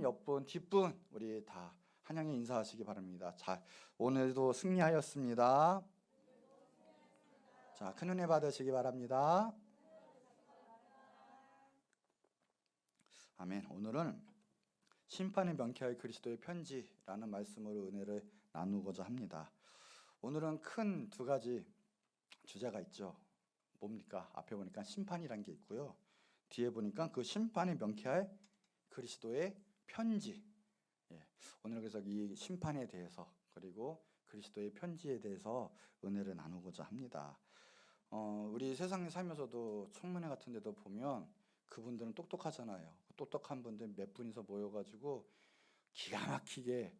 옆분, 뒷분 우리 다 한영에 인사하시기 바랍니다. 자, 오늘도 승리하였습니다. 자, 큰 은혜 받으시기 바랍니다. 아멘. 오늘은 심판에 명쾌할 그리스도의 편지라는 말씀으로 은혜를 나누고자 합니다. 오늘은 큰 두 가지 주제가 있죠. 뭡니까? 앞에 보니까 심판이란 게 있고요. 뒤에 보니까 그 심판에 명쾌할 그리스도의 편지. 오늘 그래서 이 심판에 대해서 그리고 그리스도의 편지에 대해서 은혜를 나누고자 합니다. 우리 세상에 살면서도 청문회 같은 데도 보면 그분들은 똑똑하잖아요. 똑똑한 분들 몇 분이서 모여가지고 기가 막히게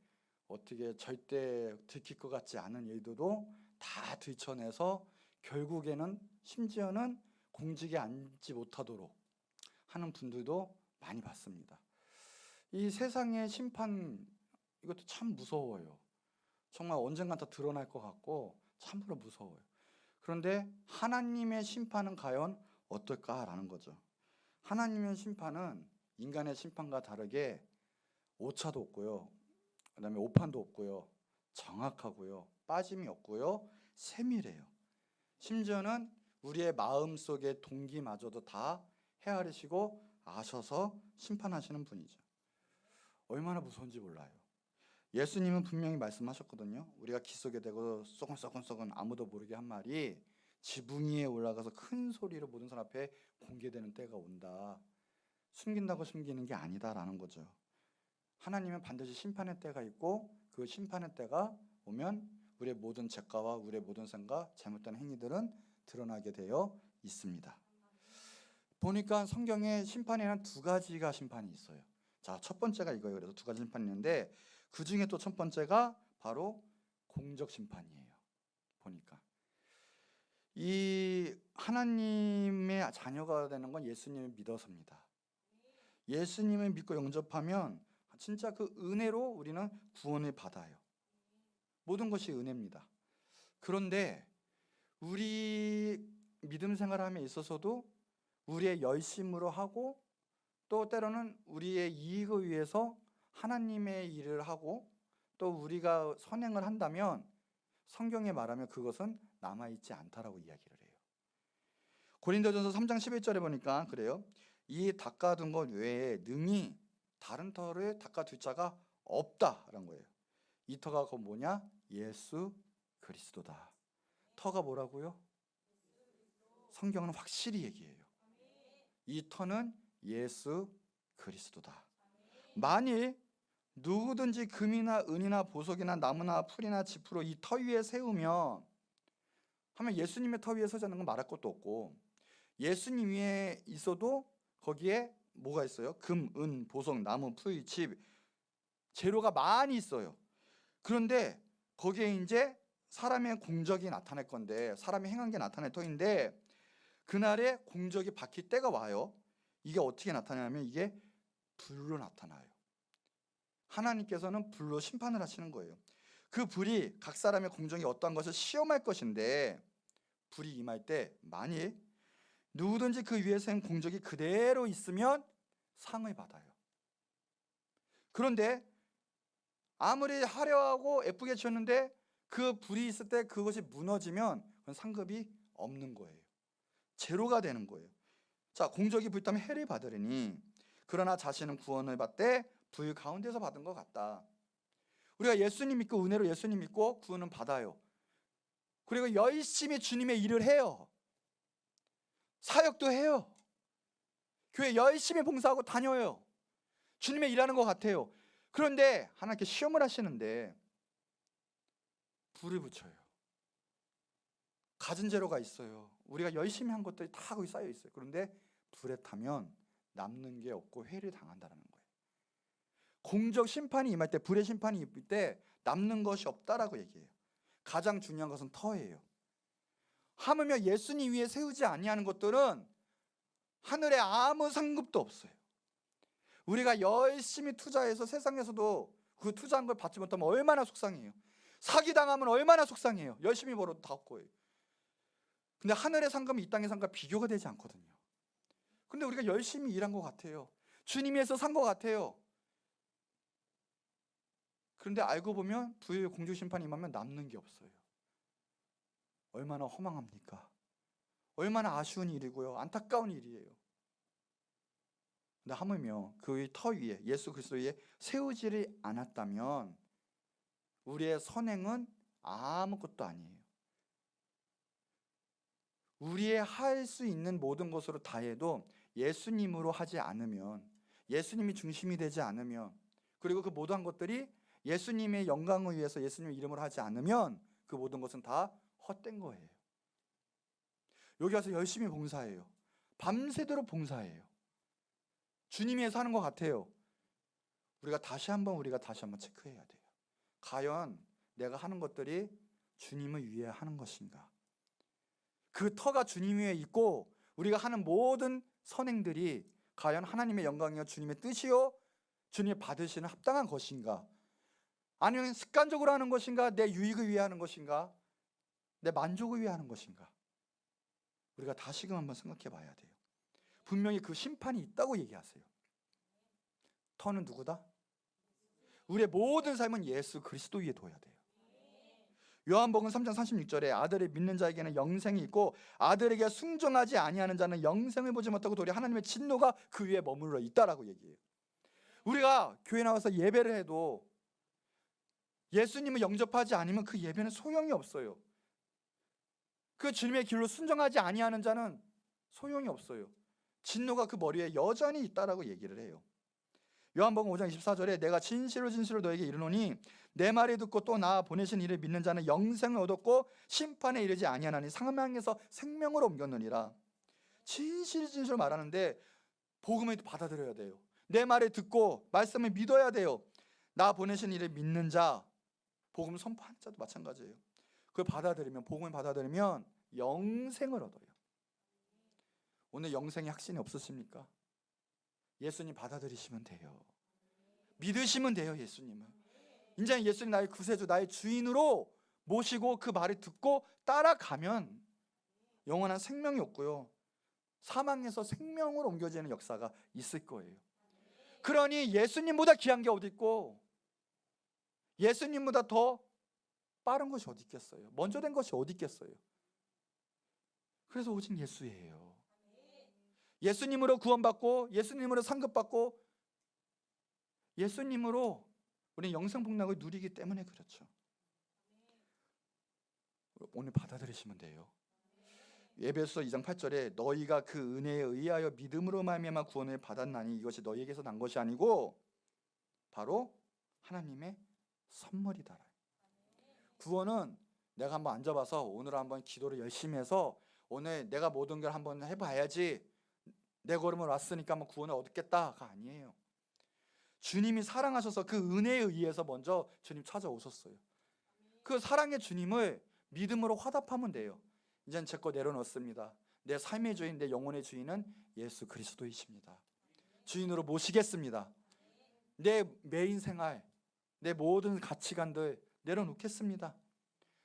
어떻게 절대 들킬 것 같지 않은 일들도 다 들춰내서 결국에는 심지어는 공직에 앉지 못하도록 하는 분들도 많이 봤습니다. 이 세상의 심판, 이것도 참 무서워요. 정말 언젠간 다 드러날 것 같고 참으로 무서워요. 그런데 하나님의 심판은 과연 어떨까라는 거죠. 하나님의 심판은 인간의 심판과 다르게 오차도 없고요, 그 다음에 오판도 없고요, 정확하고요, 빠짐이 없고요, 세밀해요. 심지어는 우리의 마음속의 동기마저도 다 헤아리시고 아셔서 심판하시는 분이죠. 얼마나 무서운지 몰라요. 예수님은 분명히 말씀하셨거든요. 우리가 기 속에 대고 쏘근쏘근 아무도 모르게 한 말이 지붕 위에 올라가서 큰 소리로 모든 사람 앞에 공개되는 때가 온다. 숨긴다고 숨기는 게 아니다라는 거죠. 하나님은 반드시 심판의 때가 있고 그 심판의 때가 오면 우리의 모든 죄가와 우리의 모든 생각, 잘못된 행위들은 드러나게 되어 있습니다. 보니까 성경에 심판에는 두 가지가 심판이 있어요. 자, 첫 번째가 이거예요. 그래서 두 가지 심판이 있는데 그 중에 또 첫 번째가 바로 공적 심판이에요. 보니까 이 하나님의 자녀가 되는 건 예수님을 믿어서입니다. 예수님을 믿고 영접하면 진짜 그 은혜로 우리는 구원을 받아요. 모든 것이 은혜입니다. 그런데 우리 믿음 생활함에 있어서도 우리의 열심으로 하고 또 때로는 우리의 이익을 위해서 하나님의 일을 하고 또 우리가 선행을 한다면 성경에 말하면 그것은 남아있지 않다라고 이야기를 해요. 고린도전서 3장 11절에 보니까 그래요. 이 닦아둔 것 외에 능히 다른 터를 닦아둘 자가 없다라는 거예요. 이 터가 그 뭐냐? 예수 그리스도다. 터가 뭐라고요? 성경은 확실히 얘기해요. 이 터는 예수 그리스도다. 만일 누구든지 금이나 은이나 보석이나 나무나 풀이나 짚으로 이 터 위에 세우면 하면 예수님의 터 위에 서자는 건 말할 것도 없고 예수님 위에 있어도 거기에 뭐가 있어요? 금, 은, 보석, 나무, 풀, 집 재료가 많이 있어요. 그런데 거기에 이제 사람의 공적이 나타날 건데 사람이 행한 게 나타날 터인데 그날에 공적이 바뀔 때가 와요. 이게 어떻게 나타나냐면 이게 불로 나타나요. 하나님께서는 불로 심판을 하시는 거예요. 그 불이 각 사람의 공적이 어떠한 것을 시험할 것인데 불이 임할 때 만일 누구든지 그 위에 세운 공적이 그대로 있으면 상을 받아요. 그런데 아무리 화려하고 예쁘게 지었는데 그 불이 있을 때 그것이 무너지면 그건 상급이 없는 거예요. 제로가 되는 거예요. 자, 공적이 불타면 해를 받으리니 그러나 자신은 구원을 받되 불 가운데서 받은 것 같다. 우리가 예수님 믿고 은혜로 예수님 믿고 구원은 받아요. 그리고 열심히 주님의 일을 해요. 사역도 해요. 교회 열심히 봉사하고 다녀요. 주님의 일하는 것 같아요. 그런데 하나님께 시험을 하시는데 불을 붙여요. 가진 재료가 있어요. 우리가 열심히 한 것들이 다 거기 쌓여 있어요. 그런데 불에 타면 남는 게 없고 회를 당한다는 거예요. 공적 심판이 임할 때, 불의 심판이 임할 때 남는 것이 없다라고 얘기해요. 가장 중요한 것은 터예요. 하물며 예수님 위에 세우지 아니하는 것들은 하늘에 아무 상급도 없어요. 우리가 열심히 투자해서 세상에서도 그 투자한 걸 받지 못하면 얼마나 속상해요. 사기당하면 얼마나 속상해요. 열심히 벌어도 다 없고요. 근데 하늘의 상급은 이 땅의 상급과 비교가 되지 않거든요. 근데 우리가 열심히 일한 것 같아요. 주님 위해서 산 것 같아요. 그런데 알고 보면 부의 공중 심판이 임하면 남는 게 없어요. 얼마나 허망합니까? 얼마나 아쉬운 일이고요. 안타까운 일이에요. 근데 하물며 그의 터 위에 예수 그리스도 위에 세우지를 않았다면 우리의 선행은 아무것도 아니에요. 우리의 할 수 있는 모든 것으로 다해도 예수님으로 하지 않으면, 예수님이 중심이 되지 않으면, 그리고 그 모든 것들이 예수님의 영광을 위해서 예수님의 이름으로 하지 않으면 그 모든 것은 다 헛된 거예요. 여기 와서 열심히 봉사해요. 밤새도록 봉사해요. 주님 위해서 하는 것 같아요. 우리가 다시 한번 체크해야 돼요. 과연 내가 하는 것들이 주님을 위해 하는 것인가? 그 터가 주님 위에 있고 우리가 하는 모든 선행들이 과연 하나님의 영광이요 주님의 뜻이요 주님이 받으시는 합당한 것인가? 아니면 습관적으로 하는 것인가? 내 유익을 위해 하는 것인가? 내 만족을 위해 하는 것인가? 우리가 다시금 한번 생각해 봐야 돼요. 분명히 그 심판이 있다고 얘기하세요. 터는 누구다? 우리의 모든 삶은 예수 그리스도 위에 둬야 돼요. 요한복음 3장 36절에 아들을 믿는 자에게는 영생이 있고 아들에게 순종하지 아니하는 자는 영생을 보지 못하고 도리어 하나님의 진노가 그 위에 머물러 있다라고 얘기해요. 우리가 교회 나와서 예배를 해도 예수님을 영접하지 않으면 그 예배는 소용이 없어요. 그 주님의 길로 순종하지 아니하는 자는 소용이 없어요. 진노가 그 머리에 여전히 있다라고 얘기를 해요. 요한복음 5장 24절에 내가 진실로 너에게 이르노니 내 말을 듣고 또 나 보내신 이를 믿는 자는 영생을 얻었고 심판에 이르지 아니하나니 사망에서 생명으로 옮겼느니라. 진실로 말하는데 복음을 받아들여야 돼요. 내 말을 듣고 말씀을 믿어야 돼요. 나 보내신 이를 믿는 자, 복음 선포한 자도 마찬가지예요. 그걸 받아들이면, 복음을 받아들이면 영생을 얻어요. 오늘 영생의 확신이 없으십니까? 예수님 받아들이시면 돼요. 믿으시면 돼요. 예수님을 이제 예수님 나의 구세주, 나의 주인으로 모시고 그 말을 듣고 따라가면 영원한 생명이 없고요, 사망에서 생명으로 옮겨지는 역사가 있을 거예요. 그러니 예수님보다 귀한 게 어디 있고 예수님보다 더 빠른 것이 어디 있겠어요? 먼저 된 것이 어디 있겠어요? 그래서 오직 예수예요. 예수님으로 구원받고 예수님으로 상급받고 예수님으로 우리는 영생 복락을 누리기 때문에 그렇죠. 오늘 받아들이시면 돼요. 에베소서 2장 8절에 너희가 그 은혜에 의하여 믿음으로 말미암아 구원을 받았나니 이것이 너희에게서 난 것이 아니고 바로 하나님의 선물이다. 구원은 내가 한번 앉아봐서 오늘 한번 기도를 열심히 해서 오늘 내가 모든 걸 한번 해봐야지 내 걸음을 왔으니까 한번 구원을 얻겠다가 아니에요. 주님이 사랑하셔서 그 은혜에 의해서 먼저 주님 찾아오셨어요. 그 사랑의 주님을 믿음으로 화답하면 돼요. 이젠 제 거 내려놓습니다. 내 삶의 주인, 내 영혼의 주인은 예수 그리스도이십니다. 주인으로 모시겠습니다. 내 메인 생활, 내 모든 가치관들 내려놓겠습니다.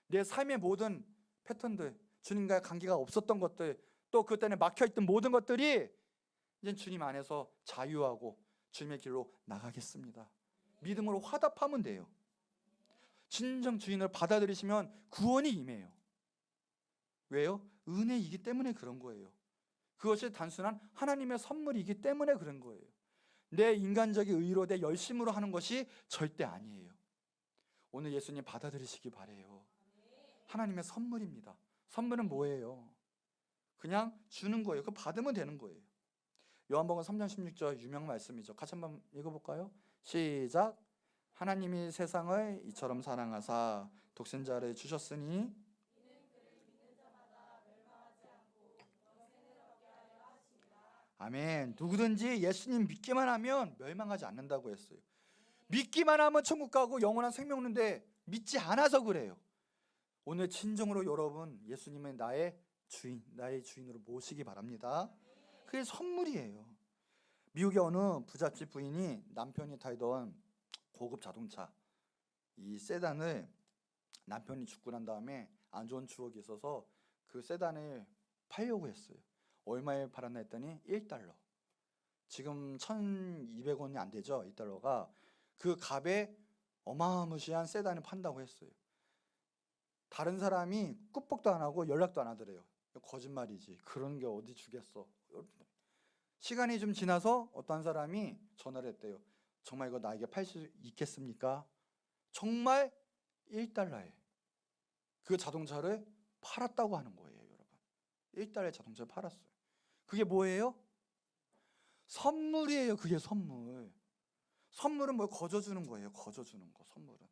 내 삶의 모든 패턴들, 주님과의 관계가 없었던 것들, 또 그때는 막혀있던 모든 것들이 이제 주님 안에서 자유하고 주님의 길로 나가겠습니다. 믿음으로 화답하면 돼요. 진정 주인을 받아들이시면 구원이 임해요. 왜요? 은혜이기 때문에 그런 거예요. 그것이 단순한 하나님의 선물이기 때문에 그런 거예요. 내 인간적인 의로, 내 열심으로 하는 것이 절대 아니에요. 오늘 예수님 받아들이시기 바래요. 하나님의 선물입니다. 선물은 뭐예요? 그냥 주는 거예요. 그거 받으면 되는 거예요. 요한복음 3장 16절 유명 말씀이죠. 같이 한번 읽어볼까요? 시작. 하나님이 세상을 이처럼 사랑하사 독생자를 주셨으니 아멘. 누구든지 예수님 믿기만 하면 멸망하지 않는다고 했어요. 믿기만 하면 천국 가고 영원한 생명 얻는데 믿지 않아서 그래요. 오늘 진정으로 여러분 예수님은 나의 주인, 나의 주인으로 모시기 바랍니다. 그게 선물이에요. 미국의 어느 부잣집 부인이 남편이 타던 고급 자동차 이 세단을 남편이 죽고 난 다음에 안 좋은 추억이 있어서 그 세단을 팔려고 했어요. 얼마에 팔았나 했더니 1달러. 지금 1,200원이 안 되죠. 1달러가. 그 값에 어마무시한 세단을 판다고 했어요. 다른 사람이 꾹뻑도 안 하고 연락도 안 하더래요. 거짓말이지. 그런 게 어디 주겠어. 시간이 좀 지나서 어떤 사람이 전화를 했대요. 정말 이거 나에게 팔 수 있겠습니까? 정말 1달러에 그 자동차를 팔았다고 하는 거예요, 여러분. 1달러에 자동차를 팔았어요. 그게 뭐예요? 선물이에요. 그게 선물. 선물은 뭘 거저주는 거예요. 거저주는 거, 선물은.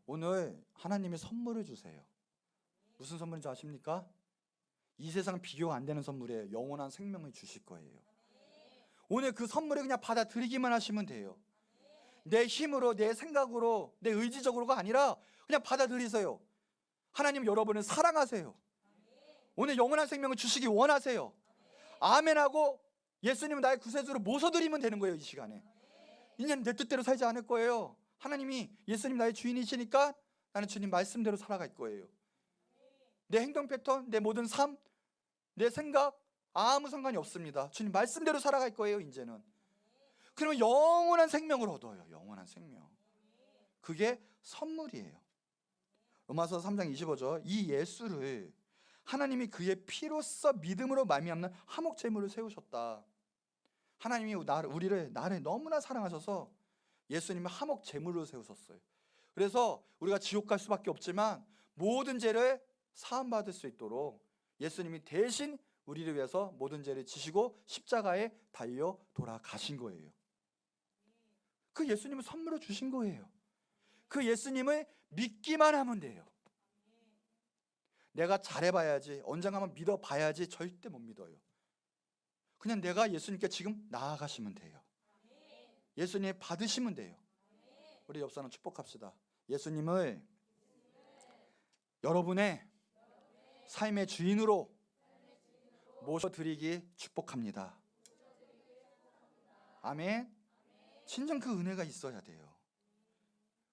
오늘 하나님이 선물을 주세요. 무슨 선물인지 아십니까? 이 세상 비교가 안 되는 선물이에요. 영원한 생명을 주실 거예요. 오늘 그 선물을 그냥 받아들이기만 하시면 돼요. 내 힘으로, 내 생각으로, 내 의지적으로가 아니라 그냥 받아들이세요. 하나님 여러분을 사랑하세요. 오늘 영원한 생명을 주시기 원하세요. 아멘하고 예수님은 나의 구세주로 모셔드리면 되는 거예요. 이 시간에 이제는 내 뜻대로 살지 않을 거예요. 하나님이 예수님 나의 주인이시니까 나는 주님 말씀대로 살아갈 거예요. 내 행동 패턴, 내 모든 삶, 내 생각 아무 상관이 없습니다. 주님 말씀대로 살아갈 거예요. 이제는. 그러면 영원한 생명을 얻어요. 영원한 생명. 그게 선물이에요. 로마서 3장 25절. 이 예수를 하나님이 그의 피로써 믿음으로 말미암는 화목 제물을 세우셨다. 하나님이 나를 너무나 사랑하셔서 예수님을 화목 제물로 세우셨어요. 그래서 우리가 지옥 갈 수밖에 없지만 모든 죄를 사함받을 수 있도록 예수님이 대신 우리를 위해서 모든 죄를 지시고 십자가에 달려 돌아가신 거예요. 그 예수님을 선물로 주신 거예요. 그 예수님을 믿기만 하면 돼요. 내가 잘해봐야지, 언젠가만 믿어봐야지 절대 못 믿어요. 그냥 내가 예수님께 지금 나아가시면 돼요. 예수님 받으시면 돼요. 우리 옆 사람 축복합시다. 예수님을 여러분의 삶의 주인으로 모셔드리기 축복합니다. 아멘. 진정 그 은혜가 있어야 돼요.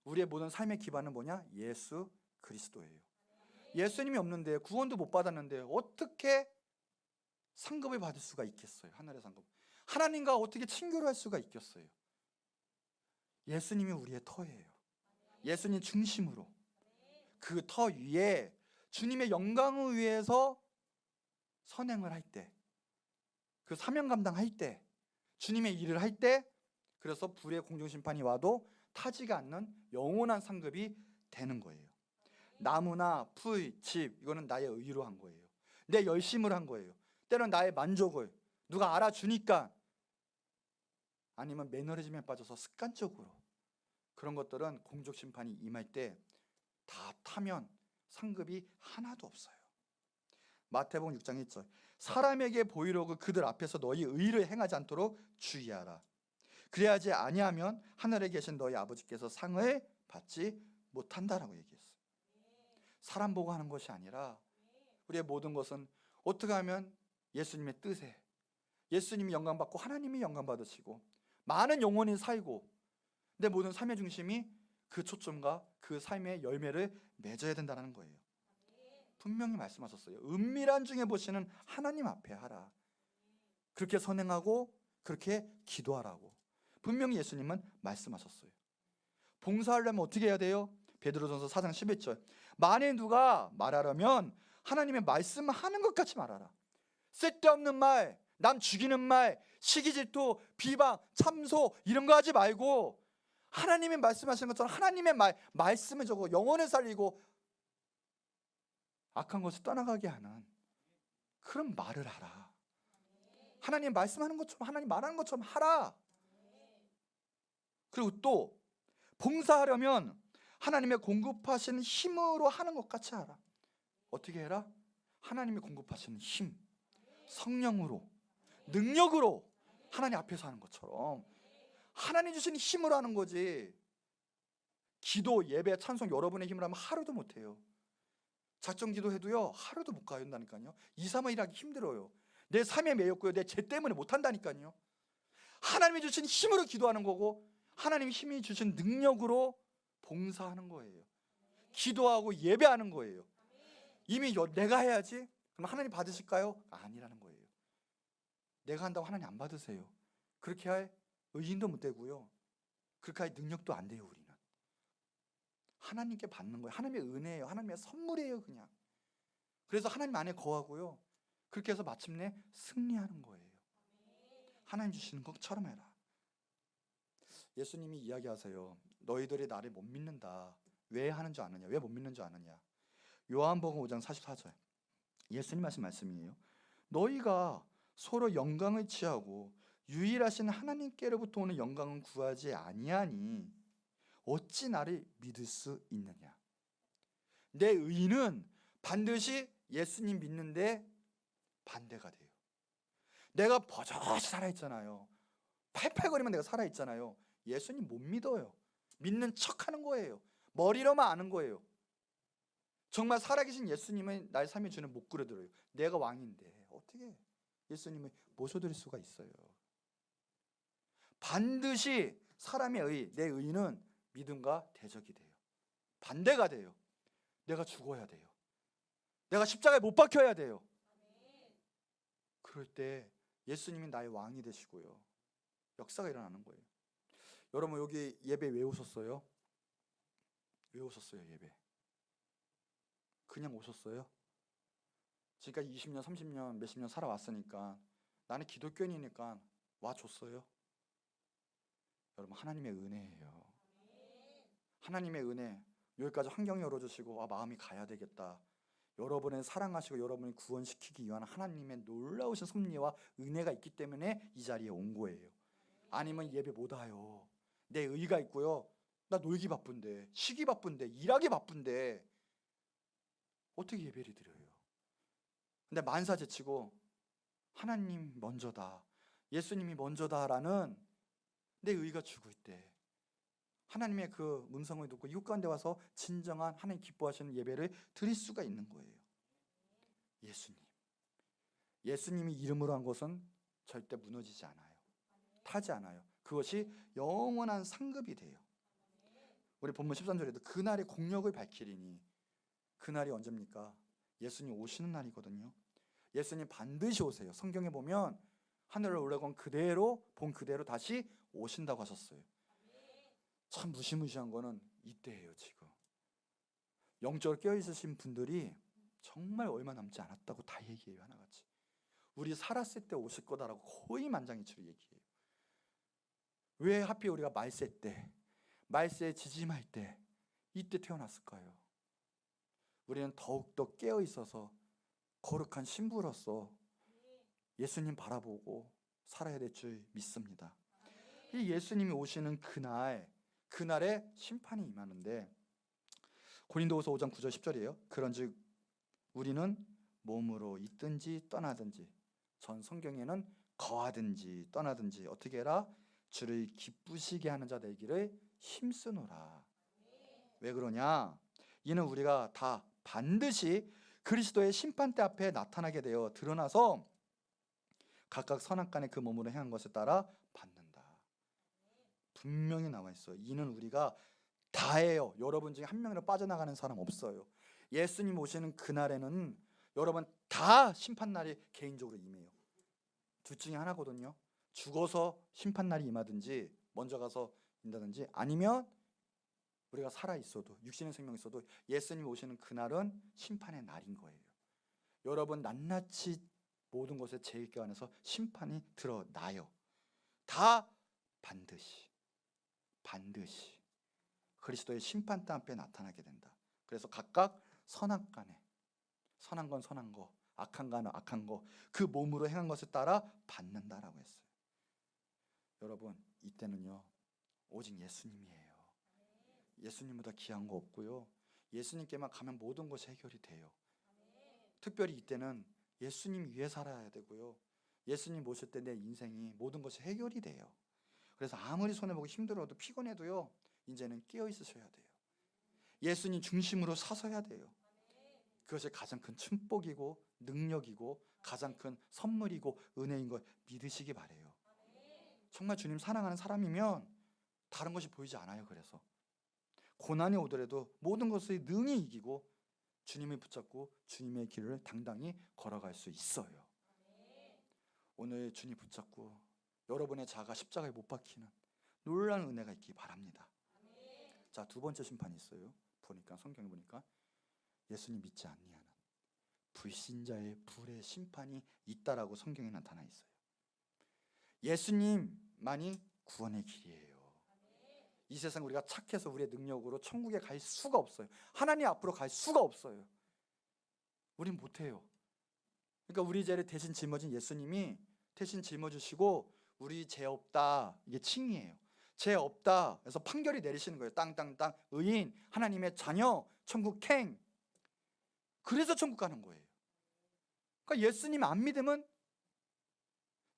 우리의 모든 삶의 기반은 뭐냐? 예수 그리스도예요. 예수님이 없는데, 구원도 못 받았는데 어떻게 상급을 받을 수가 있겠어요? 하늘의 상급. 하나님과 어떻게 친교를 할 수가 있겠어요? 예수님이 우리의 터예요. 예수님 중심으로 그 터 위에 주님의 영광을 위해서 선행을 할 때, 그 사명 감당할 때, 주님의 일을 할 때, 그래서 불의 공중심판이 와도 타지가 않는 영원한 상급이 되는 거예요. 나무나 풀, 집, 이거는 나의 의로 한 거예요. 내 열심을 한 거예요. 때로는 나의 만족을 누가 알아주니까, 아니면 매너리즘에 빠져서 습관적으로, 그런 것들은 공중심판이 임할 때 다 타면 상급이 하나도 없어요. 마태복음 6장 1절. 사람에게 보이려고 그들 앞에서 너희 의를 행하지 않도록 주의하라. 그래야지 아니하면 하늘에 계신 너희 아버지께서 상을 받지 못한다라고 얘기했어요. 사람 보고 하는 것이 아니라 우리의 모든 것은 어떻게 하면 예수님의 뜻에, 예수님이 영광 받고 하나님이 영광 받으시고 많은 영혼이 살고, 내 모든 삶의 중심이 그 초점과 그 삶의 열매를 맺어야 된다는 거예요. 분명히 말씀하셨어요. 은밀한 중에 보시는 하나님 앞에 하라. 그렇게 선행하고 그렇게 기도하라고 분명히 예수님은 말씀하셨어요. 봉사하려면 어떻게 해야 돼요? 베드로전서 4장 11절. 만일 누가 말하려면 하나님의 말씀하는 것 같이 말하라. 쓸데없는 말, 남 죽이는 말, 시기 질투, 비방, 참소 이런 거 하지 말고 하나님이 말씀하시는 것처럼 하나님의 말씀을 적어 영혼을 살리고 악한 것을 떠나가게 하는 그런 말을 하라. 하나님 말씀하는 것처럼, 하나님 말하는 것처럼 하라. 그리고 또 봉사하려면 하나님의 공급하시는 힘으로 하는 것 같이 하라. 어떻게 해라? 하나님이 공급하시는 힘, 성령으로, 능력으로 하나님 앞에서 하는 것처럼 하나님 주시는 힘으로 하는 거지. 기도, 예배, 찬송 여러분의 힘으로 하면 하루도 못해요. 작정 기도해도요 하루도 못 가요. 2, 3일 일하기 힘들어요. 내 삶에 매였고요, 내 죄 때문에 못한다니까요. 하나님이 주신 힘으로 기도하는 거고, 하나님이 힘이 주신 능력으로 봉사하는 거예요. 기도하고 예배하는 거예요. 이미 내가 해야지. 그럼 하나님 받으실까요? 아니라는 거예요. 내가 한다고 하나님 안 받으세요. 그렇게 할 의인도 못 되고요, 그렇게 할 능력도 안 돼요. 우리는 하나님께 받는 거예요. 하나님의 은혜예요. 하나님의 선물이에요, 그냥. 그래서 하나님 안에 거하고요. 그렇게 해서 마침내 승리하는 거예요. 하나님 주시는 것처럼 해라. 예수님이 이야기하세요. 너희들이 나를 못 믿는다. 왜 하는 줄 아느냐? 왜 못 믿는 줄 아느냐? 요한복음 5장 44절. 예수님 하신 말씀이에요. 너희가 서로 영광을 취하고 유일하신 하나님께로부터 오는 영광은 구하지 아니하니 어찌 나를 믿을 수 있느냐? 내 의는 반드시 예수님 믿는데 반대가 돼요. 내가 버젓이 살아있잖아요. 팔팔거리면 내가 살아있잖아요. 예수님 못 믿어요. 믿는 척하는 거예요. 머리로만 아는 거예요. 정말 살아계신 예수님은 나의 삶에 주는 못 끌어들여요. 내가 왕인데 어떻게 예수님을 모셔드릴 수가 있어요? 반드시 사람의 의, 내 의는 믿음과 대적이 돼요. 반대가 돼요. 내가 죽어야 돼요. 내가 십자가에 못 박혀야 돼요. 그럴 때 예수님이 나의 왕이 되시고요. 역사가 일어나는 거예요. 여러분 여기 예배 왜 오셨어요? 왜 오셨어요, 예배? 그냥 오셨어요? 지금까지 20년, 30년, 몇십 년 살아왔으니까 나는 기독교인이니까 와줬어요? 여러분 하나님의 은혜예요. 하나님의 은혜. 여기까지 환경 열어주시고 마음이 가야 되겠다. 여러분을 사랑하시고 여러분을 구원시키기 위한 하나님의 놀라우신 섭리와 은혜가 있기 때문에 이 자리에 온 거예요. 아니면 예배 못 와요. 내 의가 있고요. 나 놀기 바쁜데, 쉬기 바쁜데, 일하기 바쁜데 어떻게 예배를 드려요? 근데 만사 제치고 하나님 먼저다, 예수님이 먼저다라는 내 의가 죽을 때 하나님의 그 음성을 듣고 이곳 가운데 와서 진정한 하나님 기뻐하시는 예배를 드릴 수가 있는 거예요. 예수님이 이름으로 한 것은 절대 무너지지 않아요. 타지 않아요. 그것이 영원한 상급이 돼요. 우리 본문 13절에도 그날의 공력을 밝히리니, 그날이 언제입니까? 예수님 오시는 날이거든요. 예수님 반드시 오세요. 성경에 보면 하늘을 올라간 그대로 본 그대로 다시 오신다고 하셨어요. 참 무시무시한 거는 이때예요. 지금 영적으로 깨어있으신 분들이 정말 얼마 남지 않았다고 다 얘기해요. 하나같이 우리 살았을 때 오실 거다라고 거의 만장일치로 얘기해요. 왜 하필 우리가 말세 때, 말세에 지짐할 때 이때 태어났을까요? 우리는 더욱더 깨어있어서 거룩한 신부로서 예수님 바라보고 살아야 될 줄 믿습니다. 이 예수님이 오시는 그날에 심판이 임하는데 고린도후서 5장 9절 10절이에요. 그런즉 우리는 몸으로 있든지 떠나든지, 전 성경에는 거하든지 떠나든지 어떻게 해라? 주를 기쁘시게 하는 자 되기를 힘쓰노라. 왜 그러냐? 이는 우리가 다 반드시 그리스도의 심판대 앞에 나타나게 되어 드러나서 각각 선악간에 그 몸으로 행한 것에 따라 받는다. 분명히 나와 있어요. 이는 우리가 다예요. 여러분 중에 한 명이라도 빠져나가는 사람 없어요. 예수님 오시는 그날에는 여러분 다 심판날이 개인적으로 임해요. 둘 중에 하나거든요. 죽어서 심판날이 임하든지 먼저 가서 인다든지, 아니면 우리가 살아있어도 육신의 생명이 있어도 예수님 오시는 그날은 심판의 날인 거예요. 여러분 낱낱이 모든 것에 제 안에서 심판이 드러나요. 다 반드시 그리스도의 심판대 앞에 나타나게 된다. 그래서 각각 선악간에, 선한 건 선한 거, 악한 건 악한 거, 그 몸으로 행한 것에 따라 받는다라고 했어요. 여러분 이때는요 오직 예수님이에요. 예수님보다 귀한 거 없고요. 예수님께만 가면 모든 것이 해결이 돼요. 특별히 이때는 예수님 위해 살아야 되고요. 예수님 모실 때 내 인생이 모든 것이 해결이 돼요. 그래서 아무리 손해보고 힘들어도 피곤해도요 이제는 깨어 있으셔야 돼요. 예수님 중심으로 서서야 돼요. 그것이 가장 큰 축복이고 능력이고 가장 큰 선물이고 은혜인 걸 믿으시기 바래요. 정말 주님 사랑하는 사람이면 다른 것이 보이지 않아요. 그래서 고난이 오더라도 모든 것을 능히 이기고 주님을 붙잡고 주님의 길을 당당히 걸어갈 수 있어요. 오늘 주님 붙잡고 여러분의 자가 십자가에 못 박히는 놀라운 은혜가 있기 바랍니다. 자, 두 번째 심판이 있어요. 보니까 성경에 보니까 예수님 믿지 않느냐는 불신자의 불의 심판이 있다라고 성경에 나타나 있어요. 예수님만이 구원의 길이에요. 이 세상 우리가 착해서 우리의 능력으로 천국에 갈 수가 없어요. 하나님 앞으로 갈 수가 없어요. 우린 못해요. 그러니까 우리 죄를 대신 짊어진 예수님이 대신 짊어주시고 우리 죄 없다, 이게 칭의예요. 죄 없다 그래서 판결이 내리시는 거예요. 땅땅땅 의인, 하나님의 자녀, 천국 행. 그래서 천국 가는 거예요. 그러니까 예수님 안 믿으면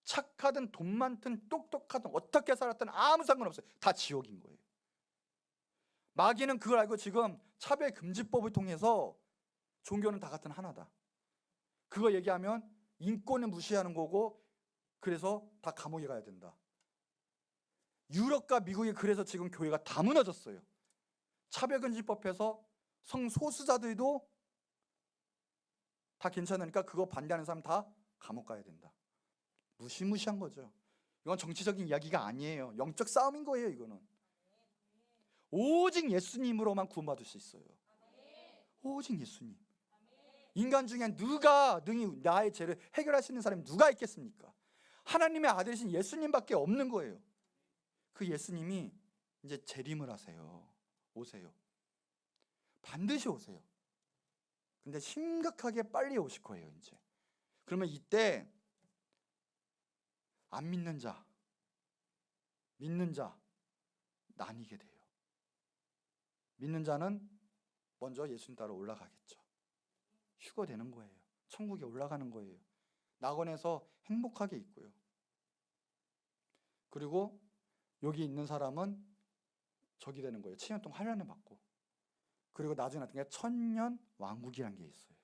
착하든 돈 많든 똑똑하든 어떻게 살았든 아무 상관없어요. 다 지옥인 거예요. 마귀는 그걸 알고 지금 차별금지법을 통해서 종교는 다 같은 하나다, 그거 얘기하면 인권을 무시하는 거고 그래서 다 감옥에 가야 된다. 유럽과 미국이 그래서 지금 교회가 다 무너졌어요. 차별금지법에서 성소수자들도 다 괜찮으니까 그거 반대하는 사람 다 감옥 가야 된다. 무시무시한 거죠. 이건 정치적인 이야기가 아니에요. 영적 싸움인 거예요. 이거는 오직 예수님으로만 구원받을 수 있어요. 오직 예수님. 인간 중에 누가 능히 나의 죄를 해결할 수 있는 사람이 누가 있겠습니까? 하나님의 아들이신 예수님밖에 없는 거예요. 그 예수님이 이제 재림을 하세요. 오세요. 반드시 오세요. 근데 심각하게 빨리 오실 거예요. 이제 그러면 이때 안 믿는 자, 믿는 자 나뉘게 돼요. 믿는 자는 먼저 예수님 따라 올라가겠죠. 휴거되는 거예요. 천국에 올라가는 거예요. 낙원에서 행복하게 있고요. 그리고 여기 있는 사람은 저기 되는 거예요. 7년 동안 환란을 받고. 그리고 나중에 나타난 게 천년 왕국이라는 게 있어요.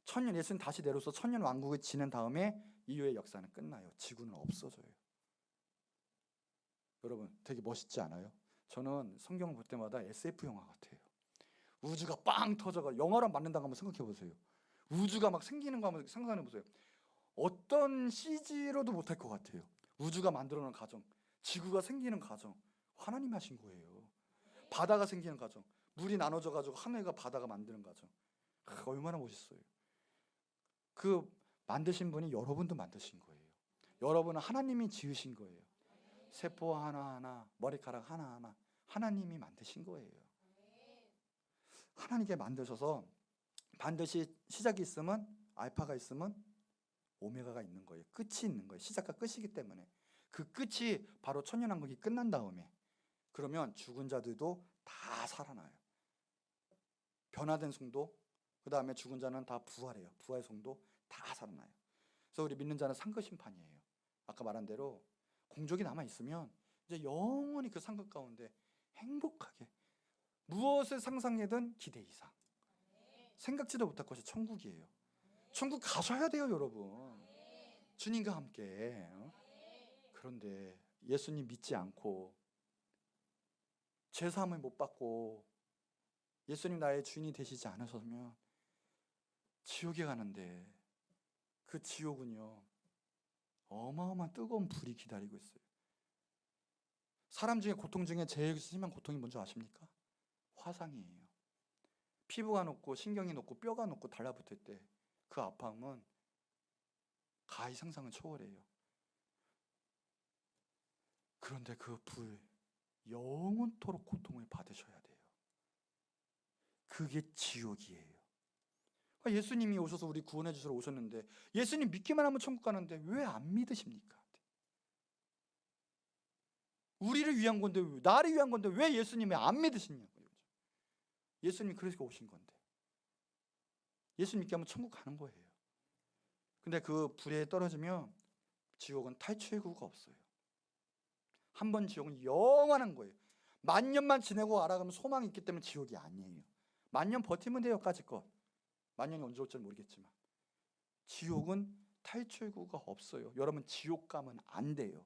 천년, 예수님 다시 내려서 천년 왕국을 지낸 다음에 이후의 역사는 끝나요. 지구는 없어져요. 여러분 되게 멋있지 않아요? 저는 성경을 볼 때마다 SF 영화 같아요. 우주가 빵 터져가 영화로 만든다고 한번 생각해 보세요. 우주가 막 생기는 거 한번 상상해 보세요. 어떤 CG로도 못할 것 같아요. 우주가 만들어놓은 과정, 지구가 생기는 과정, 하나님이 하신 거예요. 바다가 생기는 과정, 물이 나눠져 가지고 하늘과 바다가 만드는 과정, 얼마나 멋있어요. 그 만드신 분이 여러분도 만드신 거예요. 여러분은 하나님이 지으신 거예요. 세포 하나하나, 머리카락 하나하나 하나님이 만드신 거예요. 하나님께 만드셔서 반드시 시작이 있으면, 알파가 있으면 오메가가 있는 거예요. 끝이 있는 거예요. 시작과 끝이기 때문에. 그 끝이 바로 천년왕국이 끝난 다음에, 그러면 죽은 자들도 다 살아나요. 변화된 성도, 그 다음에 죽은 자는 다 부활해요. 부활 성도 다 살아나요. 그래서 우리 믿는 자는 상급 심판이에요. 아까 말한 대로 공적이 남아있으면 이제 영원히 그 상급 가운데 행복하게 무엇을 상상해든 기대 이상, 생각지도 못할 것이 천국이에요. 천국 가셔야 돼요, 여러분. 주님과 함께. 그런데 예수님 믿지 않고 죄사함을 못 받고 예수님 나의 주인이 되시지 않으셨으면 지옥에 가는데, 그 지옥은요 어마어마한 뜨거운 불이 기다리고 있어요. 사람 중에 고통 중에 제일 심한 고통이 뭔지 아십니까? 화상이에요. 피부가 녹고 신경이 녹고 뼈가 녹고 달라붙을 때 그 아픔은 가히 상상을 초월해요. 그런데 그 불, 영원토록 고통을 받으셔야 돼요. 그게 지옥이에요. 예수님이 오셔서 우리 구원해 주시러 오셨는데, 예수님 믿기만 하면 천국 가는데 왜 안 믿으십니까? 우리를 위한 건데, 나를 위한 건데 왜 예수님이 안 믿으시냐고요. 예수님이 그래서 오신 건데. 예수님 믿게 하면 천국 가는 거예요. 근데 그 불에 떨어지면 지옥은 탈출구가 없어요. 한 번 지옥은 영원한 거예요. 만년만 지내고 알아가면 소망이 있기 때문에 지옥이 아니에요. 만년 버티면 돼요, 까짓것. 만년이 언제 올지 모르겠지만 지옥은 탈출구가 없어요. 여러분 지옥 가면 안 돼요.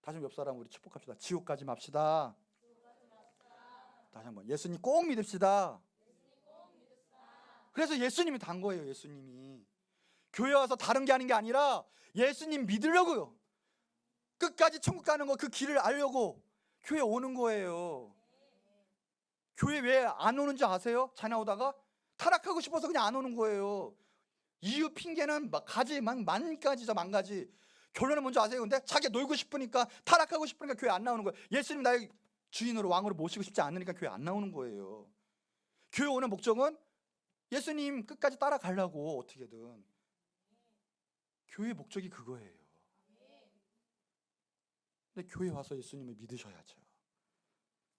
다시 옆 사람 우리 축복합시다. 지옥 가지 맙시다. 다시 한번 예수님 꼭 믿읍시다. 그래서 예수님이 단 거예요. 예수님이 교회 와서 다른 게 아닌 게 아니라 예수님 믿으려고요. 끝까지 천국 가는 거, 그 길을 알려고 교회 오는 거예요. 교회 왜 안 오는 줄 아세요? 자녀 오다가 타락하고 싶어서 그냥 안 오는 거예요. 이유 핑계는 막 가지 만 가지죠, 만 가지. 결론은 뭔지 아세요? 근데 자기 놀고 싶으니까, 타락하고 싶으니까 교회 안 나오는 거예요. 예수님 나의 주인으로 왕으로 모시고 싶지 않으니까 교회 안 나오는 거예요. 교회 오는 목적은 예수님 끝까지 따라가려고, 어떻게든. 교회 목적이 그거예요. 근데 교회 와서 예수님을 믿으셔야죠.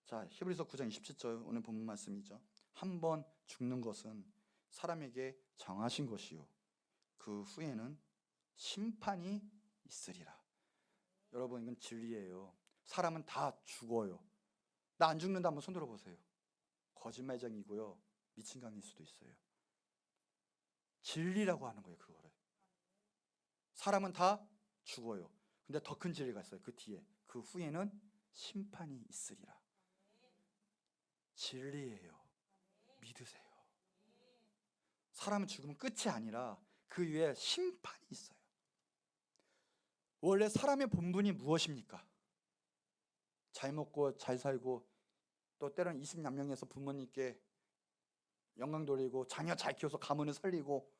자, 히브리서 9장 27절 오늘 본문 말씀이죠. 한 번 죽는 것은 사람에게 정하신 것이요 그 후에는 심판이 있으리라. 여러분, 이건 진리예요. 사람은 다 죽어요. 나 안 죽는다 한번 손 들어보세요. 거짓말쟁이고요, 미친 강일 수도 있어요. 진리라고 하는 거예요, 그거를. 사람은 다 죽어요. 근데 더 큰 진리가 있어요. 그 뒤에, 그 후에는 심판이 있으리라. 진리예요. 믿으세요. 사람은 죽으면 끝이 아니라 그 위에 심판이 있어요. 원래 사람의 본분이 무엇입니까? 잘 먹고 잘 살고, 또 때로는 20몇 명에서 부모님께 영광 돌리고 자녀 잘 키워서 가문을 살리고,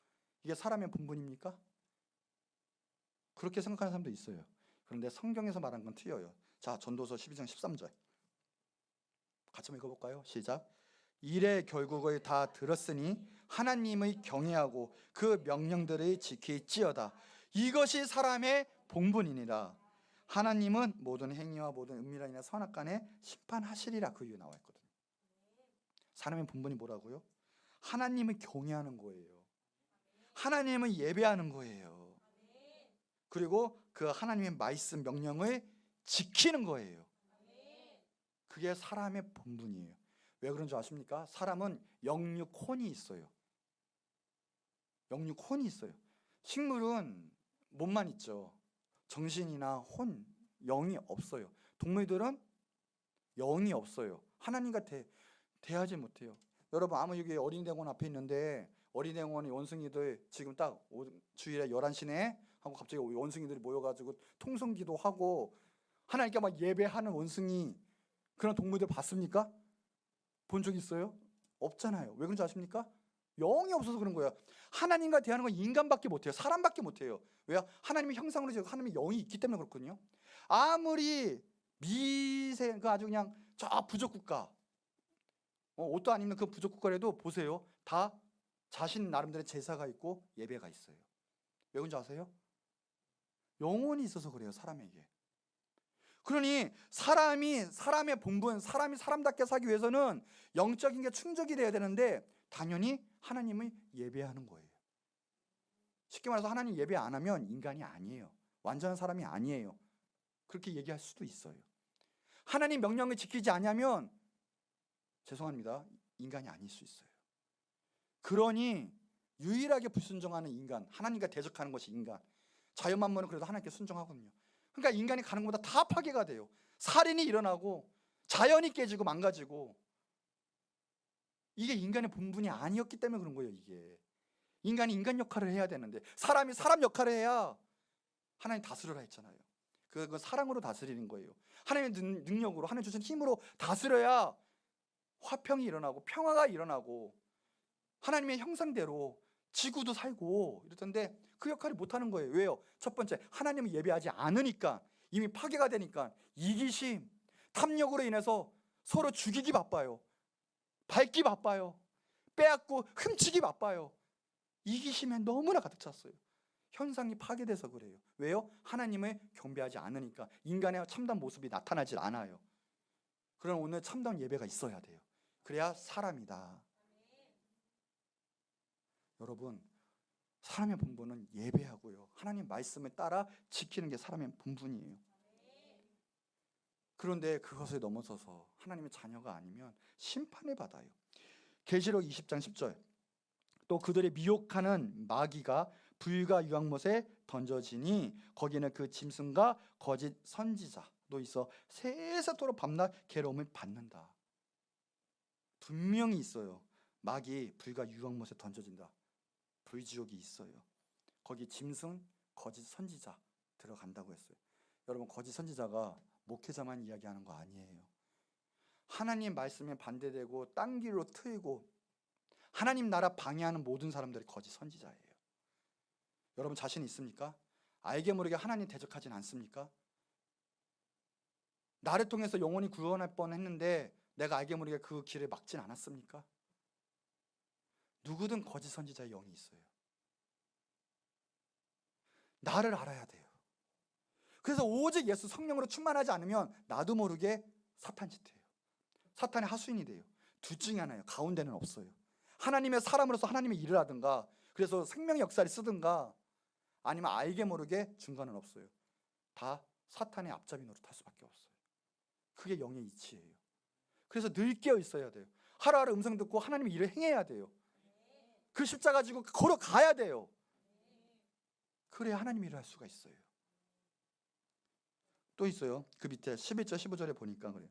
이게 사람의 본분입니까? 그렇게 생각하는 사람도 있어요. 그런데 성경에서 말한 건 틀려요. 자, 전도서 12장 13절 같이 한번 읽어볼까요? 시작. 일의 결국을 다 들었으니 하나님의 경외하고 그 명령들을 지킬지어다. 이것이 사람의 본분이니라. 하나님은 모든 행위와 모든 은밀한 일이나 선악간에 심판하시리라. 그 이유에 나와 있거든요. 사람의 본분이 뭐라고요? 하나님을 경외하는 거예요. 하나님을 예배하는 거예요. 그리고 그 하나님의 말씀 명령을 지키는 거예요. 그게 사람의 본분이에요. 왜 그런 줄 아십니까? 사람은 영육혼이 있어요. 영육혼이 있어요. 식물은 몸만 있죠. 정신이나 혼, 영이 없어요. 동물들은 영이 없어요. 하나님과 대하지 못해요. 여러분, 아무 여기 어린이대공원 앞에 있는데, 어린이대공원의 원숭이들 지금 딱 주일에 11시네 하고 갑자기 원숭이들이 모여가지고 통성기도 하고 하나님께 막 예배하는 원숭이, 그런 동물들 봤습니까? 본 적 있어요? 없잖아요. 왜 그런지 아십니까? 영이 없어서 그런 거예요. 하나님과 대하는 건 인간밖에 못해요. 사람밖에 못해요. 왜요? 하나님의 형상으로 지고 하나님의 영이 있기 때문에 그렇거든요. 아무리 그 아주 그냥 저 부족국가, 옷도 안 입는 그 부족국가라도 보세요. 다 자신 나름대로 제사가 있고 예배가 있어요. 왜 그런지 아세요? 영혼이 있어서 그래요, 사람에게. 그러니 사람의 본분, 사람이 사람답게 살기 위해서는 영적인 게 충족이 돼야 되는데, 당연히 하나님을 예배하는 거예요. 쉽게 말해서 하나님 예배 안 하면 인간이 아니에요. 완전한 사람이 아니에요. 그렇게 얘기할 수도 있어요. 하나님 명령을 지키지 않으면, 죄송합니다, 인간이 아닐 수 있어요. 그러니 유일하게 불순종하는 인간, 하나님과 대적하는 것이 인간. 자연 만물은 그래도 하나님께 순종하거든요. 그러니까 인간이 가는 것보다 다 파괴가 돼요. 살인이 일어나고 자연이 깨지고 망가지고. 이게 인간의 본분이 아니었기 때문에 그런 거예요. 이게 인간이 인간 역할을 해야 되는데, 사람이 사람 역할을 해야 하나님 다스려라 했잖아요. 그건 사랑으로 다스리는 거예요. 하나님의 능력으로, 하나님 주신 힘으로 다스려야 화평이 일어나고 평화가 일어나고 하나님의 형상대로 지구도 살고 이러던데, 그 역할을 못하는 거예요. 왜요? 첫 번째, 하나님을 예배하지 않으니까. 이미 파괴가 되니까 이기심, 탐욕으로 인해서 서로 죽이기 바빠요. 밟기 바빠요. 빼앗고 훔치기 바빠요. 이기심에 너무나 가득 찼어요. 현상이 파괴돼서 그래요. 왜요? 하나님을 경배하지 않으니까. 인간의 참다운 모습이 나타나질 않아요. 그럼 오늘 참다운 예배가 있어야 돼요. 그래야 사람이다. 여러분, 사람의 본분은 예배하고요, 하나님 말씀을 따라 지키는 게 사람의 본분이에요. 그런데 그것을 넘어서서 하나님의 자녀가 아니면 심판을 받아요. 계시록 20장 10절 또 그들의 미혹하는 마귀가 불과 유황못에 던져지니 거기는 그 짐승과 거짓 선지자도 있어 세세토록 밤낮 괴로움을 받는다. 분명히 있어요. 마귀 불과 유황못에 던져진다. 불지옥이 있어요. 거기 짐승, 거짓 선지자 들어간다고 했어요. 여러분, 거짓 선지자가 목회자만 이야기하는 거 아니에요. 하나님 말씀에 반대되고 딴 길로 트이고 하나님 나라 방해하는 모든 사람들이 거짓 선지자예요. 여러분 자신 있습니까? 알게 모르게 하나님 대적하진 않습니까? 나를 통해서 영혼이 구원할 뻔했는데 내가 알게 모르게 그 길을 막진 않았습니까? 누구든 거짓 선지자의 영이 있어요. 나를 알아야 돼요. 그래서 오직 예수 성령으로 충만하지 않으면 나도 모르게 사탄 짓해요. 사탄의 하수인이 돼요. 둘 중에 하나예요. 가운데는 없어요. 하나님의 사람으로서 하나님의 일을 하든가, 그래서 생명의 역사를 쓰든가, 아니면 알게 모르게 중간은 없어요. 다 사탄의 앞잡이 노릇할 수밖에 없어요. 그게 영의 이치예요. 그래서 늘 깨어 있어야 돼요. 하루하루 음성 듣고 하나님의 일을 행해야 돼요. 그 십자가 지고 걸어가야 돼요. 그래야 하나님의 일을 할 수가 있어요. 또 있어요. 그 밑에 11절 15절에 보니까 그래요.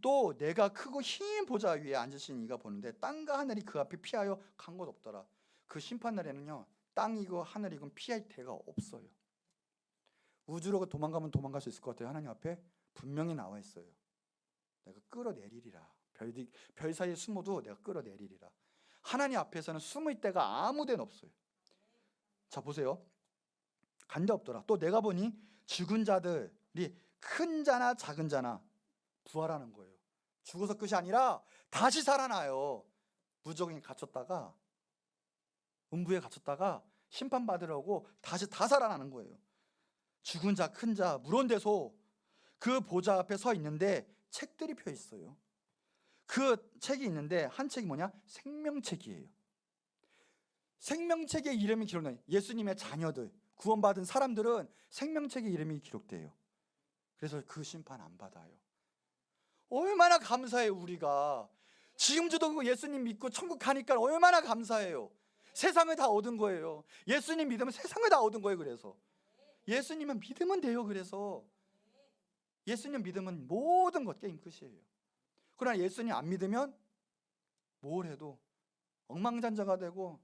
또 내가 크고 흰 보좌 위에 앉으신 이가 보는데 땅과 하늘이 그 앞에 피하여 간 곳 없더라. 그 심판날에는요, 땅이고 하늘이고 피할 데가 없어요. 우주로 도망가면 도망갈 수 있을 것 같아요. 하나님 앞에 분명히 나와 있어요. 내가 끌어내리리라. 별 사이에 숨어도 내가 끌어내리리라. 하나님 앞에서는 숨을 데가 아무 데는 없어요. 자 보세요. 간 데 없더라. 또 내가 보니 죽은 자들이 큰 자나 작은 자나 부활하는 거예요. 죽어서 끝이 아니라 다시 살아나요. 무적에 갇혔다가, 음부에 갇혔다가 심판받으려고 다시 다 살아나는 거예요. 죽은 자, 큰 자, 물온데서 그 보좌 앞에 서 있는데 책들이 펴 있어요. 그 책이 있는데 한 책이 뭐냐? 생명책이에요. 생명책에 이름이 기록돼요. 예수님의 자녀들, 구원받은 사람들은 생명책에 이름이 기록돼요. 그래서 그 심판 안 받아요. 얼마나 감사해요. 우리가 지금도 예수님 믿고 천국 가니까 얼마나 감사해요. 세상을 다 얻은 거예요. 예수님 믿으면 세상을 다 얻은 거예요. 그래서 예수님은 믿으면 돼요. 그래서 예수님 믿으면 모든 것 게임 끝이에요. 그러나 예수님 안 믿으면 뭘 해도 억만장자가 되고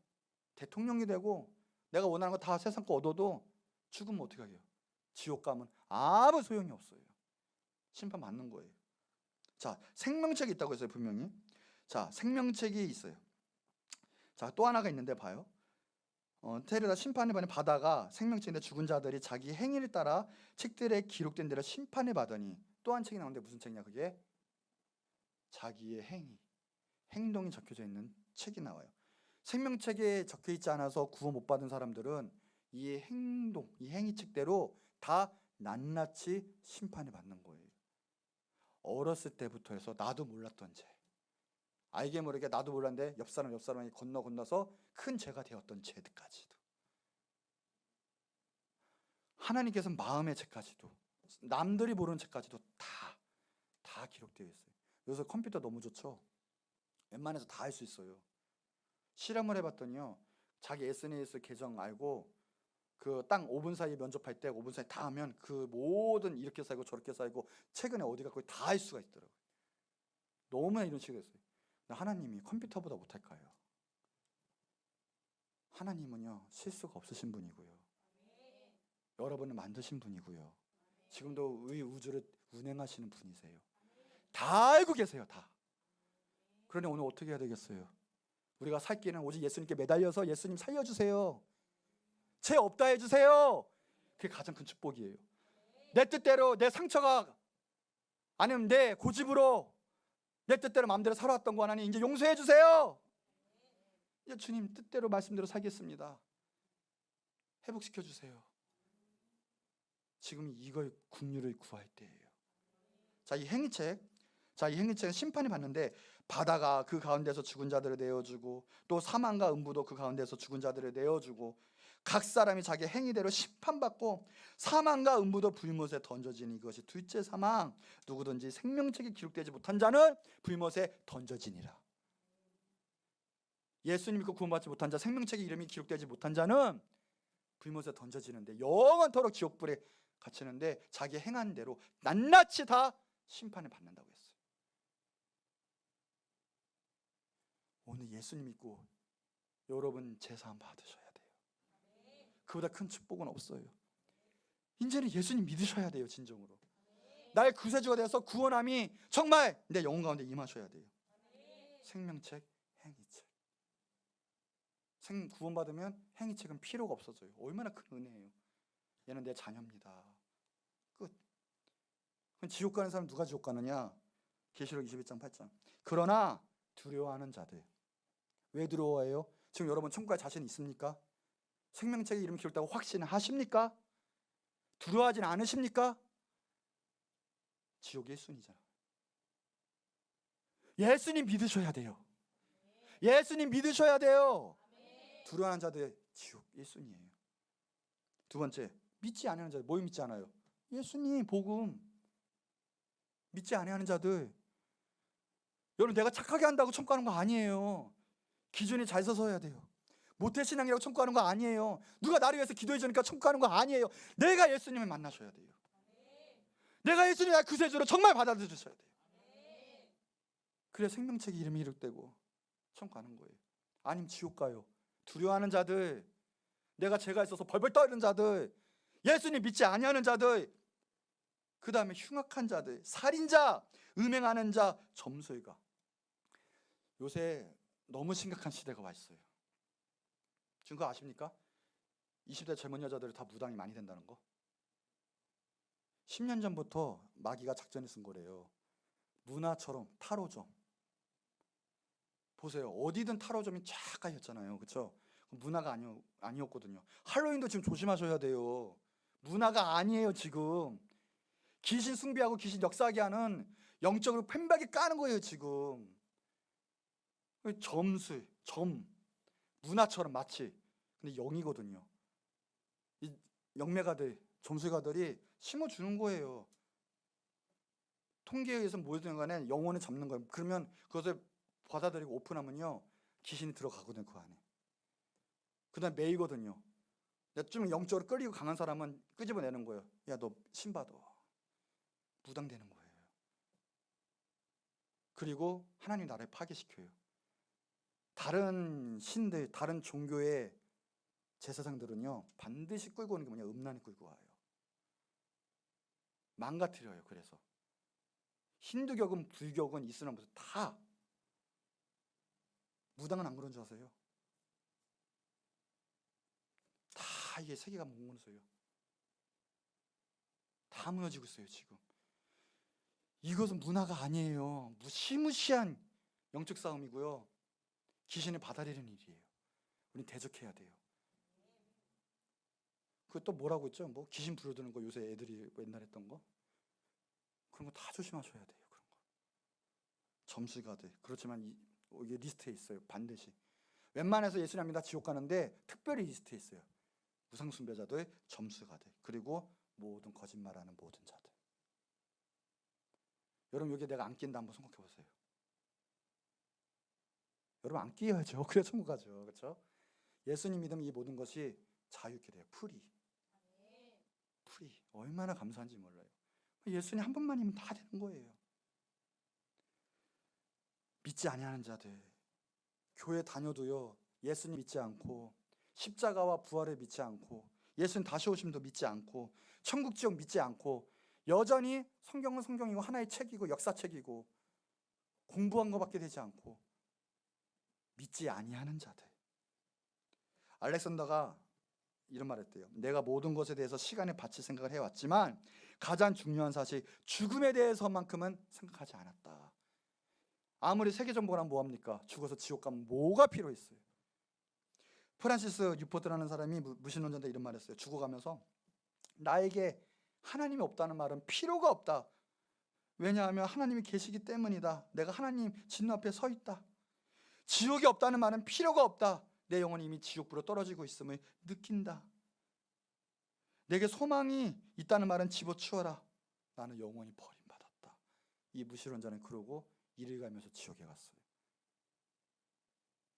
대통령이 되고 내가 원하는 거 다 세상 거 얻어도 죽으면 어떻게 하게요? 지옥 가면 아무 소용이 없어요. 심판 받는 거예요. 자, 생명책이 있다고 했어요. 분명히. 자, 생명책이 있어요. 자, 또 하나가 있는데 봐요. 테레다 심판을 받는 바다가 생명책인데 죽은 자들이 자기 행위를 따라 책들에 기록된 대로 심판을 받으니, 또 한 책이 나오는데 무슨 책이냐? 그게 자기의 행동이 적혀져 있는 책이 나와요. 생명책에 적혀 있지 않아서 구원 못 받은 사람들은 이 행위 책대로 다 낱낱이 심판을 받는 거예요. 어렸을 때부터 해서 나도 몰랐던 죄, 알게 모르게 나도 몰랐는데 옆 사람이 건너서 큰 죄가 되었던 죄까지도, 하나님께서 마음의 죄까지도, 남들이 모르는 죄까지도 다 기록되어 있어요. 요새 컴퓨터 너무 좋죠. 웬만해서 다 할 수 있어요. 실험을 해봤더니요, 자기 SNS 계정 알고 그 딱 5분 사이에 면접할 때 5분 사이에 다 하면 그 모든 이렇게 살고 저렇게 살고 최근에 어디 갔고 다 할 수가 있더라고요. 너무나 이런 식으로 했어요. 하나님이 컴퓨터보다 못할까요? 하나님은요, 실수가 없으신 분이고요, 여러분을 만드신 분이고요, 지금도 이 우주를 운행하시는 분이세요. 다 알고 계세요. 다. 그러니 오늘 어떻게 해야 되겠어요? 우리가 살 길은 오직 예수님께 매달려서 예수님 살려주세요, 죄 없다 해주세요. 그게 가장 큰 축복이에요. 내 뜻대로, 내 상처가 아니면 내 고집으로 내 뜻대로 마음대로 살아왔던 거 하나님 이제 용서해 주세요. 이제 주님 뜻대로 말씀대로 살겠습니다. 회복시켜 주세요. 지금 이걸 국류를 구할 때예요. 자, 이 행위책은 심판이 받는데 바다가 그 가운데서 죽은 자들을 내어주고 또 사망과 음부도 그 가운데서 죽은 자들을 내어주고 각 사람이 자기 행위대로 심판받고 사망과 음부도 불못에 던져지니 이것이 둘째 사망, 누구든지 생명책에 기록되지 못한 자는 불못에 던져지니라. 예수님 믿고 구원받지 못한 자, 생명책에 이름이 기록되지 못한 자는 불못에 던져지는데 영원토록 지옥불에 갇히는데 자기 행한 대로 낱낱이 다 심판을 받는다고 했어요. 오늘 예수님 믿고 여러분 제사함 받으셔야 돼요. 그보다 큰 축복은 없어요. 이제는 예수님 믿으셔야 돼요. 진정으로. 나의 구세주가 되어서 구원함이 정말 내 영혼 가운데 임하셔야 돼요. 생명책, 행위책. 구원받으면 행위책은 필요가 없어져요. 얼마나 큰 은혜예요. 얘는 내 자녀입니다. 끝. 그럼 지옥 가는 사람 누가 지옥 가느냐? 계시록 21장 8장. 그러나 두려워하는 자들. 왜 두려워해요? 지금 여러분 천국에 자신 있습니까? 생명책에 이름 기록되고 확신하십니까? 두려워하진 않으십니까? 지옥이 1순위잖아. 예수님 믿으셔야 돼요. 예수님 믿으셔야 돼요. 두려워하는 자들 지옥 1순위예요. 두 번째, 믿지 않는 자들. 뭘 믿지 않아요? 예수님 복음 믿지 않는 자들. 여러분, 내가 착하게 한다고 천국 가는 거 아니에요. 기준이 잘 서서 해야 돼요. 모태신앙이라고 천국 가는 거 아니에요. 누가 나를 위해서 기도해 주니까 천국 가는 거 아니에요. 내가 예수님을 만나셔야 돼요. 내가 예수님의 구세주로 정말 받아들여주셔야 돼요. 그래야 생명책에 이름이 기록되고 천국 가는 거예요. 아니면 지옥 가요. 두려워하는 자들, 내가 죄가 있어서 벌벌 떠는 자들, 예수님 믿지 아니하는 자들, 그 다음에 흉악한 자들, 살인자, 음행하는 자, 점술가. 요새 너무 심각한 시대가 와 있어요. 지금 그거 아십니까? 20대 젊은 여자들이 다 무당이 많이 된다는 거. 10년 전부터 마귀가 작전을 쓴 거래요. 문화처럼 타로점. 보세요. 어디든 타로점이 쫙 깔렸잖아요. 그렇죠? 문화가 아니었거든요. 할로윈도 지금 조심하셔야 돼요. 문화가 아니에요. 지금 귀신 숭배하고 귀신 역사하게 하는 영적으로 펜박이 까는 거예요. 지금 점술, 문화처럼 마치. 근데 영이거든요. 이 영매가들, 점술가들이 심어주는 거예요. 통계에 의해서 뭐든 간에 영혼을 잡는 거예요. 그러면 그것을 받아들이고 오픈하면요, 귀신이 들어가거든요. 그 안에. 그 다음에 매이거든요. 좀 영적으로 끌리고 강한 사람은 끄집어내는 거예요. 야, 너 신받아. 무당되는 거예요. 그리고 하나님 나라를 파괴시켜요. 다른 신들, 다른 종교의 제사장들은요, 반드시 끌고 오는 게 뭐냐? 음란을 끌고 와요. 망가뜨려요. 그래서 힌두교건 불교건 이슬람부터 다. 무당은 안 그런 줄 아세요? 다 이게 세계가 무너져요. 다 무너지고 있어요. 지금 이것은 문화가 아니에요. 무시무시한 영적 싸움이고요, 귀신을 받아들이는 일이에요. 우린 대적해야 돼요. 그 또 뭐라고 했죠? 뭐 귀신 부르드는 거, 요새 애들이 옛날에 했던 거, 그런 거 다 조심하셔야 돼요. 그런 거 점수가들. 그렇지만 이게 리스트에 있어요. 반드시. 웬만해서 예수님 믿다 지옥 가는데 특별히 리스트에 있어요. 우상숭배자들, 점수가들, 그리고 모든 거짓말하는 모든 자들. 여러분, 여기 내가 안 낀다 한번 생각해 보세요. 여러분, 안 끼어야죠. 그래야 천국 가죠. 그렇죠? 예수님 믿으면 이 모든 것이 자유케 돼요. 프리. 얼마나 감사한지 몰라요. 예수님 한 번만이면 다 되는 거예요. 믿지 아니하는 자들, 교회 다녀도요, 예수님 믿지 않고, 십자가와 부활을 믿지 않고, 예수님 다시 오심도 믿지 않고, 천국 지옥 믿지 않고, 여전히 성경은 성경이고 하나의 책이고 역사책이고 공부한 것밖에 되지 않고 믿지 아니하는 자들. 알렉산더가 이런 말 했대요. 내가 모든 것에 대해서 시간을 바칠 생각을 해왔지만 가장 중요한 사실, 죽음에 대해서만큼은 생각하지 않았다. 아무리 세계정보란 뭐합니까? 죽어서 지옥 가면 뭐가 필요했어요? 프란시스 뉴포트라는 사람이 무신론자인데 이런 말 했어요. 죽어가면서 나에게 하나님이 없다는 말은 필요가 없다. 왜냐하면 하나님이 계시기 때문이다. 내가 하나님 진노 앞에 서 있다. 지옥이 없다는 말은 필요가 없다. 내 영혼이 이미 지옥불로 떨어지고 있음을 느낀다. 내게 소망이 있다는 말은 집어치워라. 나는 영원히 버림받았다. 이 무신론자는 그러고 이를 가면서 지옥에 갔어요.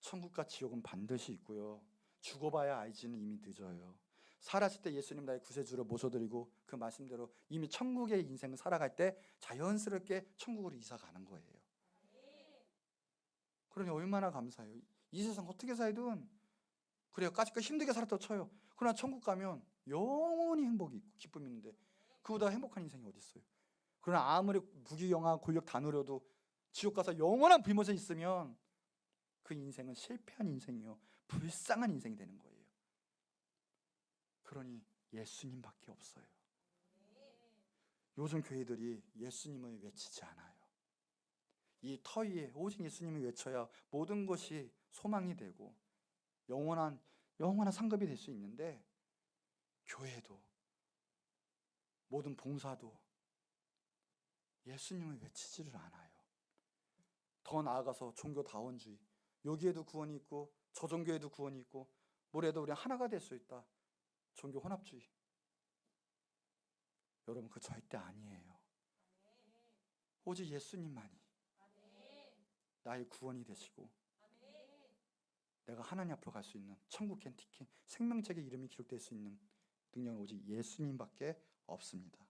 천국과 지옥은 반드시 있고요, 죽어봐야 알지는 이미 늦어요. 살았을 때 예수님 나의 구세주로 모셔드리고 그 말씀대로 이미 천국의 인생을 살아갈 때 자연스럽게 천국으로 이사가는 거예요. 그러니 얼마나 감사해요. 이 세상 어떻게 살든 그래요. 까짓거 힘들게 살았다고 쳐요. 그러나 천국 가면 영원히 행복이 있고 기쁨이 있는데 그보다 행복한 인생이 어디 있어요? 그러나 아무리 부귀영화 권력 다 누려도 지옥 가서 영원한 불못에 있으면 그 인생은 실패한 인생이요, 불쌍한 인생이 되는 거예요. 그러니 예수님밖에 없어요. 요즘 교회들이 예수님을 외치지 않아요. 이 터 위에 오직 예수님을 외쳐야 모든 것이 소망이 되고 영원한 상급이 될 수 있는데, 교회도 모든 봉사도 예수님을 외치지를 않아요. 더 나아가서 종교다원주의, 여기에도 구원이 있고 저 종교에도 구원이 있고 뭐래도 우리 하나가 될 수 있다, 종교 혼합주의. 여러분, 그 절대 아니에요. 오직 예수님만이 나의 구원이 되시고 내가 하나님 앞으로 갈 수 있는 천국 캔티킨 생명책의 이름이 기록될 수 있는 능력은 오직 예수님밖에 없습니다.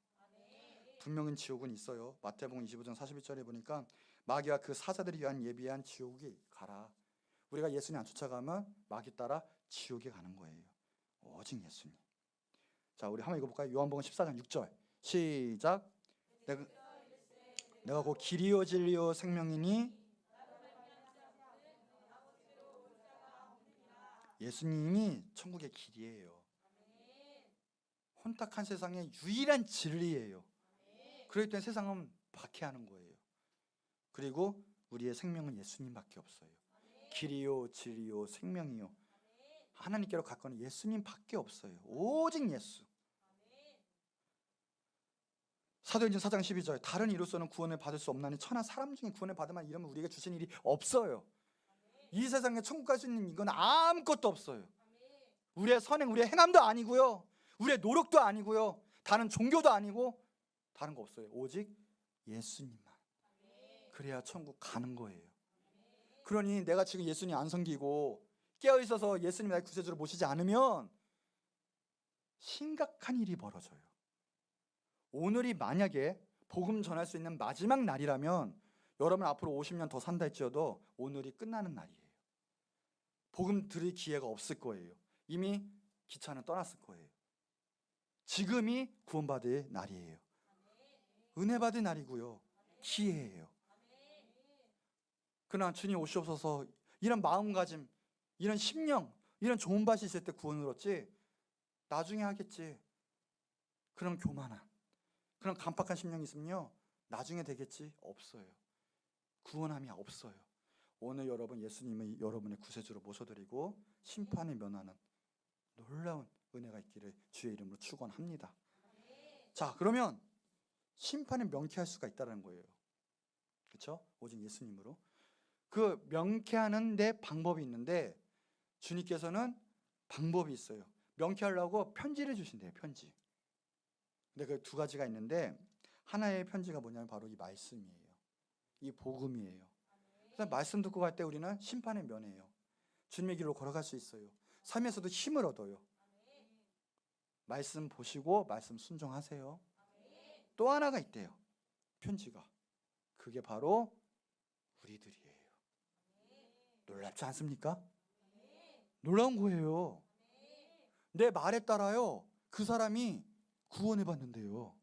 분명히 지옥은 있어요. 마태복음 25장 41절에 보니까 마귀와 그 사자들이 위한 예비한 지옥이 가라. 우리가 예수님 안 쫓아가면 마귀 따라 지옥에 가는 거예요. 오직 예수님. 자, 우리 한번 읽어볼까요? 요한복음 14장 6절 시작. 내가 곧 길이요 진리요 생명이니. 예수님이 천국의 길이에요. 혼탁한 세상의 유일한 진리예요. 그렇기 때문에 세상은 박해하는 거예요. 그리고 우리의 생명은 예수님밖에 없어요. 길이요 진리요 생명이요, 하나님께로 갈 거는 예수님밖에 없어요. 오직 예수. 사도행전 4장 12절 다른 이로서는 구원을 받을 수 없나니 천하 사람 중에 구원을 받을 만한 이름을 우리에게 주신 일이 없어요. 이 세상에 천국 갈 수 있는 이건 아무것도 없어요. 우리의 선행, 우리의 행함도 아니고요, 우리의 노력도 아니고요, 다른 종교도 아니고 다른 거 없어요. 오직 예수님만. 그래야 천국 가는 거예요. 그러니 내가 지금 예수님 안 섬기고 깨어있어서 예수님 나의 구세주로 모시지 않으면 심각한 일이 벌어져요. 오늘이 만약에 복음 전할 수 있는 마지막 날이라면 여러분 앞으로 50년 더 산다 할지어도 오늘이 끝나는 날이에요. 복음 들을 기회가 없을 거예요. 이미 기차는 떠났을 거예요. 지금이 구원받을 날이에요. 은혜 받을 날이고요, 기회예요. 그러나 주님 오시옵소서 이런 마음가짐, 이런 심령, 이런 좋은 밭이 있을 때 구원을 얻지 나중에 하겠지, 그런 교만한, 그런 간팍한 심령이 있으면요 나중에 되겠지, 없어요. 구원함이 없어요. 오늘 여러분 예수님을 여러분의 구세주로 모셔드리고 심판을 면하는 놀라운 은혜가 있기를 주의 이름으로 축원합니다. 자, 그러면 심판을 명쾌할 수가 있다는 거예요. 그렇죠? 오직 예수님으로. 그 명쾌하는 데 방법이 있는데 주님께서는 방법이 있어요. 명쾌하려고 편지를 주신대요. 편지. 근데 그 두 가지가 있는데 하나의 편지가 뭐냐면 바로 이 말씀이에요. 이 복음이에요. 그래서 말씀 듣고 갈 때 우리는 심판을 면해요. 주님의 길로 걸어갈 수 있어요. 삶에서도 힘을 얻어요. 말씀 보시고 말씀 순종하세요. 또 하나가 있대요. 편지가. 그게 바로 우리들이에요. 놀랍지 않습니까? 놀라운 거예요. 내 말에 따라요 그 사람이 구원을 받는데요,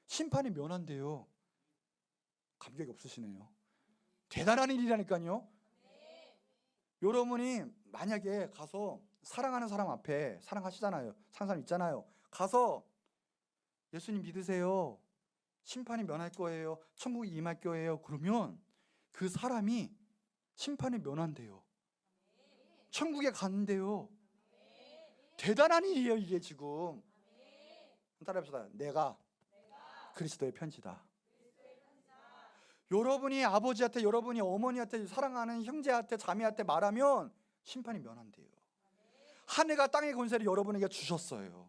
심판이 면한대요. 감격이 없으시네요. 대단한 일이라니까요. 여러분이 만약에 가서 사랑하는 사람 앞에, 사랑하시잖아요, 사는 사람 있잖아요, 가서 예수님 믿으세요, 심판이 면할 거예요, 천국이 임할 거예요, 그러면 그 사람이 심판이 면한대요. 천국에 가는데요. 대단한 일이에요 이게 지금. 따라합시다. 내가 그리스도의 편지다. 여러분이 아버지한테, 여러분이 어머니한테, 사랑하는 형제한테, 자매한테 말하면 심판이 면한대요. 하늘과 땅의 권세를 여러분에게 주셨어요.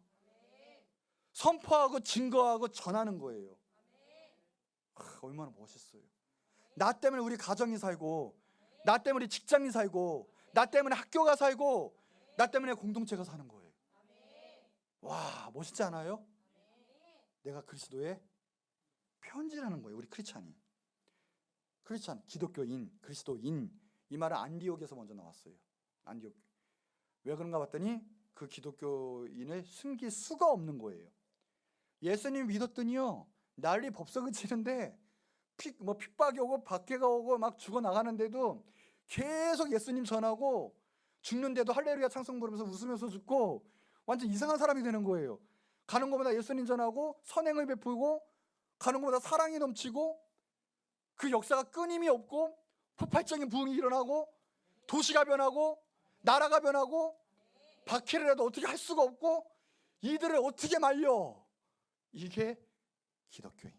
선포하고 증거하고 전하는 거예요. 얼마나 멋있어요. 나 때문에 우리 가정이 살고, 나 때문에 직장이 살고, 나 때문에 학교가 살고, 나 때문에 공동체가 사는 거예요. 와, 멋있지 않아요? 내가 그리스도의 편지라는 거예요. 우리 크리스찬이. 크리스찬, 기독교인, 그리스도인, 이 말은 안디옥에서 먼저 나왔어요. 안디옥. 왜 그런가 봤더니 그 기독교인을 숨길 수가 없는 거예요. 예수님 믿었더니요 난리 법석을 치는데 핍박이 오고 박해가 오고 막 죽어나가는데도 계속 예수님 전하고, 죽는데도 할렐루야 찬송 부르면서 웃으면서 죽고 완전 이상한 사람이 되는 거예요. 가는 것보다 예수님 전하고 선행을 베풀고 가는 것보다 사랑이 넘치고, 그 역사가 끊임이 없고 폭발적인 부흥이 일어나고 도시가 변하고 나라가 변하고, 박해를 해도 어떻게 할 수가 없고 이들을 어떻게 말려. 이게 기독교인,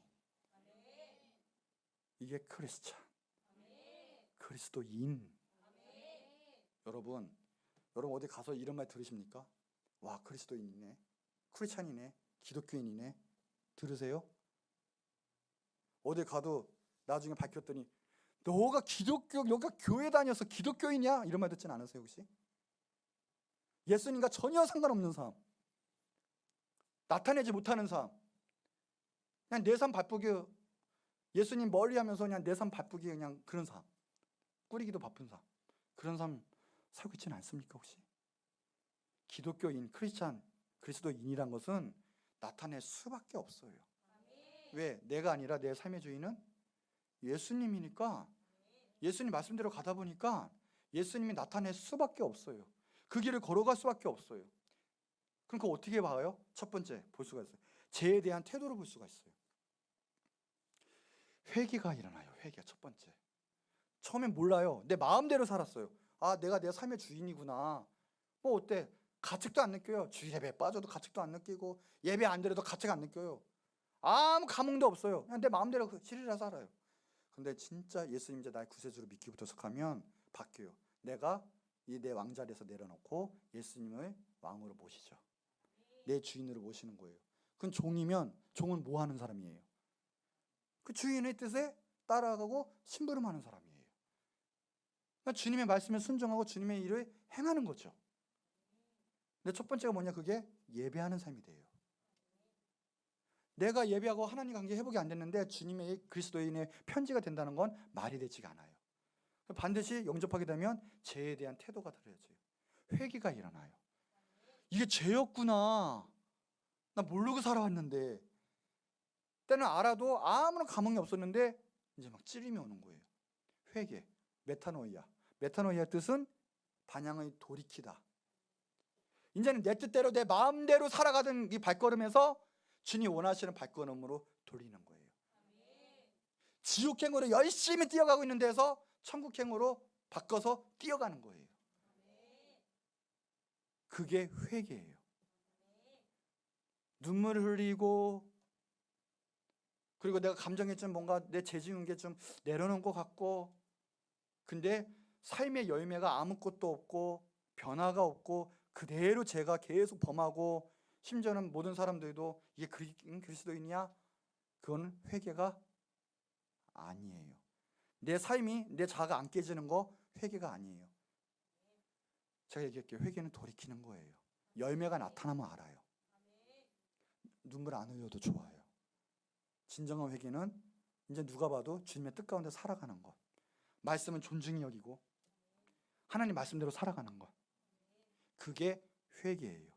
이게 크리스찬, 그리스도인. 여러분 어디 가서 이런 말 들으십니까? 와, 그리스도인이네, 크리스찬이네, 기독교인이네. 들으세요? 어디 가도 나중에 밝혔더니 너가 여기가 교회 다녀서 기독교인이야? 이런 말 듣진 않으세요 혹시? 예수님과 전혀 상관없는 삶, 나타내지 못하는 삶, 그냥 내 삶 바쁘게, 예수님 멀리 하면서 그냥 내 삶 바쁘게, 그냥 그런 삶, 꾸리기도 바쁜 삶, 그런 삶 살고 있지는 않습니까 혹시? 기독교인, 크리스찬, 그리스도인이란 것은 나타낼 수밖에 없어요. 왜? 내가 아니라 내 삶의 주인은 예수님이니까, 예수님 말씀대로 가다 보니까 예수님이 나타낼 수밖에 없어요. 그 길을 걸어갈 수밖에 없어요. 그럼 어떻게 봐요? 첫 번째 볼 수가 있어요. 죄에 대한 태도를 볼 수가 있어요. 회개가 일어나요. 회개 첫 번째. 처음엔 몰라요. 내 마음대로 살았어요. 아, 내가 내 삶의 주인이구나. 뭐 어때? 가책도 안 느껴요. 주일 예배에 빠져도 가책도 안 느끼고, 예배 안 드려도 가책 안 느껴요. 아무 감흥도 없어요. 그냥 내 마음대로 시리라 살아요. 근데 진짜 예수님 이제 나의 구세주로 믿기부터 시작하면 바뀌어요. 내가 이 내 왕자리에서 내려놓고 예수님을 왕으로 모시죠. 내 주인으로 모시는 거예요. 그건 종이면 종은 뭐 하는 사람이에요? 그 주인의 뜻에 따라가고 심부름하는 사람이에요. 그러니까 주님의 말씀에 순종하고 주님의 일을 행하는 거죠. 근데 첫 번째가 뭐냐? 그게 예배하는 삶이 돼요. 내가 예배하고 하나님 관계 회복이 안 됐는데 주님의 그리스도인의 편지가 된다는 건 말이 되지가 않아요. 반드시 영접하게 되면 죄에 대한 태도가 달라져요. 회개가 일어나요. 이게 죄였구나, 나 모르고 살아왔는데. 때는 알아도 아무런 감흥이 없었는데 이제 막 찔림이 오는 거예요. 회개, 메타노이아. 메타노이아의 뜻은 반향을 돌이키다. 이제는 내 뜻대로 내 마음대로 살아가던 이 발걸음에서 주님 원하시는 발걸음으로 돌리는 거예요. 지옥행으로 열심히 뛰어가고 있는 데서 천국행으로 바꿔서 뛰어가는 거예요. 그게 회개예요. 눈물을 흘리고, 그리고 내가 감정에 좀 뭔가 내 죄지은 게 좀 내려놓은 것 같고, 근데 삶의 열매가 아무것도 없고 변화가 없고 그대로 제가 계속 범하고, 심지어는 모든 사람들도 이게 그리스도인이야? 그건 회개가 아니에요. 내 삶이, 내 자아가 안 깨지는 거 회개가 아니에요. 제가 얘기할게요. 회개는 돌이키는 거예요. 열매가 나타나면 알아요. 눈물 안 흘려도 좋아요. 진정한 회개는 이제 누가 봐도 주님의 뜻 가운데 살아가는 것, 말씀은 존중히 여기고 하나님 말씀대로 살아가는 것, 그게 회개예요.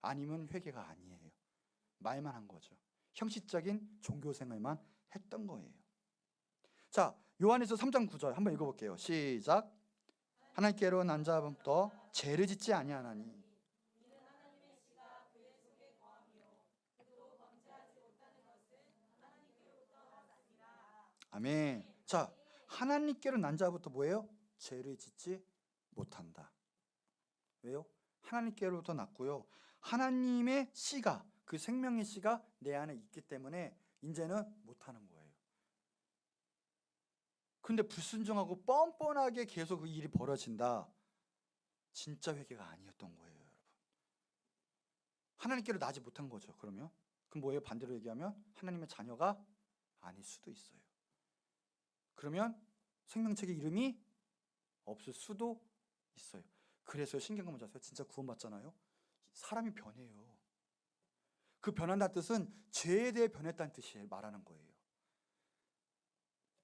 아니면 회개가 아니에요. 말만 한 거죠. 형식적인 종교 생활만 했던 거예요. 자, 요한에서 3장 9절 한번 읽어볼게요. 시작. 하나님께로 난 자부터 죄를 짓지 아니하나니. 아멘. 자, 하나님께로 난 자부터 뭐예요? 죄를 짓지 못한다. 왜요? 하나님께로부터 났고요. 하나님의 씨가, 그 생명의 씨가 내 안에 있기 때문에 이제는 못하는 거예요. 근데 불순종하고 뻔뻔하게 계속 그 일이 벌어진다. 진짜 회개가 아니었던 거예요, 여러분. 하나님께로 나지 못한 거죠. 그럼 뭐예요? 반대로 얘기하면 하나님의 자녀가 아닐 수도 있어요. 그러면 생명책의 이름이 없을 수도 있어요. 그래서 신경감 먼저 하세요. 진짜 구원받잖아요. 사람이 변해요. 그 변한다는 뜻은 죄에 대해 변했다는 뜻이 말하는 거예요.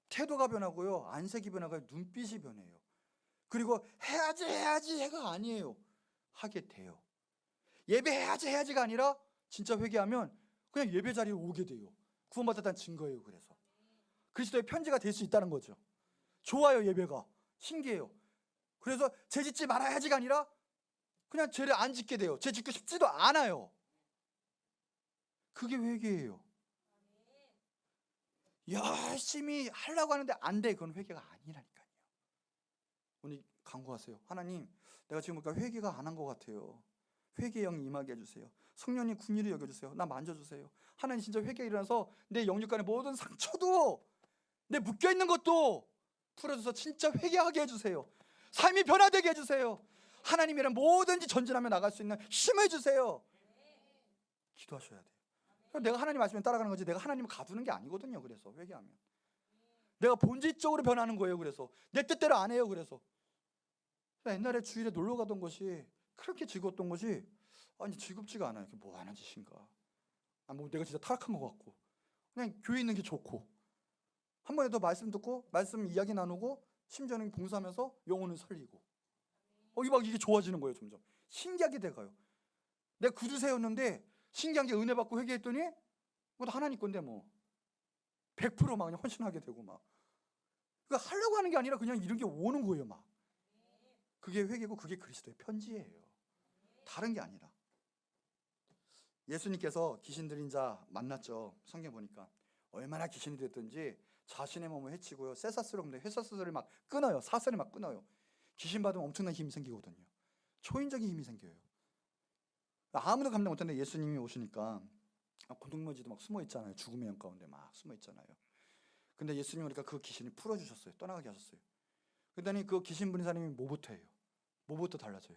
태도가 변하고요, 안색이 변하고요, 눈빛이 변해요. 그리고 해야지가 아니에요. 하게 돼요. 예배해야지가 아니라 진짜 회개하면 그냥 예배 자리에 오게 돼요. 구원받았다는 증거예요. 그래서 그리스도의 편지가 될 수 있다는 거죠. 좋아요. 예배가 신기해요. 그래서 죄 짓지 말아야지가 아니라 그냥 죄를 안 짓게 돼요. 죄 짓고 싶지도 않아요. 그게 회개예요. 열심히 하려고 하는데 안 돼. 그건 회개가 아니라니까요. 오늘 간구하세요. 하나님, 내가 지금 보니까 회개가 안 한 것 같아요. 회개의 영이 임하게 해주세요. 성령님 긍휼히 여겨주세요. 나 만져주세요. 하나님 진짜 회개가 일어나서 내 영육간의 모든 상처도, 내 묶여있는 것도 풀어줘서 진짜 회개하게 해주세요. 삶이 변화되게 해주세요. 하나님이란 뭐든지 전진하며 나갈 수 있는 힘을 주세요. 기도하셔야 돼요. 내가 하나님 말씀에 따라가는 거지 내가 하나님을 가두는 게 아니거든요. 그래서 회개하면 내가 본질적으로 변하는 거예요. 그래서 내 뜻대로 안 해요. 그래서 옛날에 주일에 놀러 가던 것이 그렇게 즐거웠던 것이 아니 즐겁지가 않아요. 뭐 하는 짓인가. 뭐 내가 진짜 타락한 것 같고 그냥 교회 있는 게 좋고 한 번에 더 말씀 듣고 말씀 이야기 나누고 심지어는 봉사하면서 영혼을 살리고 이게 좋아지는 거예요. 점점 신기하게 돼가요. 내가 구두 세웠는데 신기한 게 은혜 받고 회개했더니 그것도 하나님 건데 뭐 100% 막 그냥 헌신하게 되고 막 그러니까 하려고 하는 게 아니라 그냥 이런 게 오는 거예요. 막 그게 회개고 그게 그리스도의 편지예요. 다른 게 아니라. 예수님께서 귀신 들린 자 만났죠. 성경 보니까 얼마나 귀신이 됐든지 자신의 몸을 해치고요. 쇠사슬로 회사슬을 막 끊어요. 사슬을 막 끊어요. 귀신 받으면 엄청난 힘이 생기거든요. 초인적인 힘이 생겨요. 아무도 감당 못하는데 예수님이 오시니까 고동머지도 막 숨어 있잖아요. 죽음의 영 가운데 막 숨어 있잖아요. 근데 예수님이 오니까 그 귀신이 풀어주셨어요. 떠나가게 하셨어요. 그랬더니 그 귀신 부린 사람이 뭐부터 해요? 뭐부터 달라져요?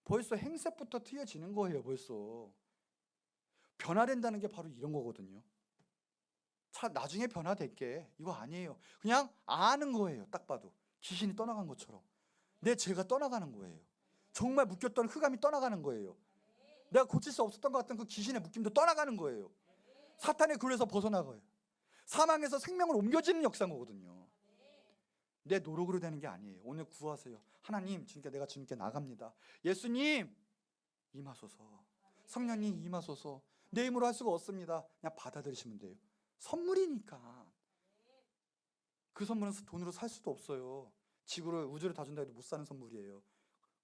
벌써 행색부터 트여지는 거예요. 벌써 변화된다는 게 바로 이런 거거든요. 나중에 변화될게 이거 아니에요. 그냥 아는 거예요. 딱 봐도 귀신이 떠나간 것처럼 내 죄가 떠나가는 거예요. 정말 묶였던 흑암이 떠나가는 거예요. 내가 고칠 수 없었던 것 같은 그 귀신의 묶임도 떠나가는 거예요. 사탄의 굴에서 벗어나가요. 사망에서 생명을 옮겨지는 역사인 거거든요. 내 노력으로 되는 게 아니에요. 오늘 구하세요. 하나님, 주님께 내가 주님께 나갑니다. 예수님 임하소서. 성령님 임하소서. 내 힘으로 할 수가 없습니다. 그냥 받아들이시면 돼요. 선물이니까. 그 선물은 돈으로 살 수도 없어요. 지구를 우주를 다 준다 해도 못 사는 선물이에요.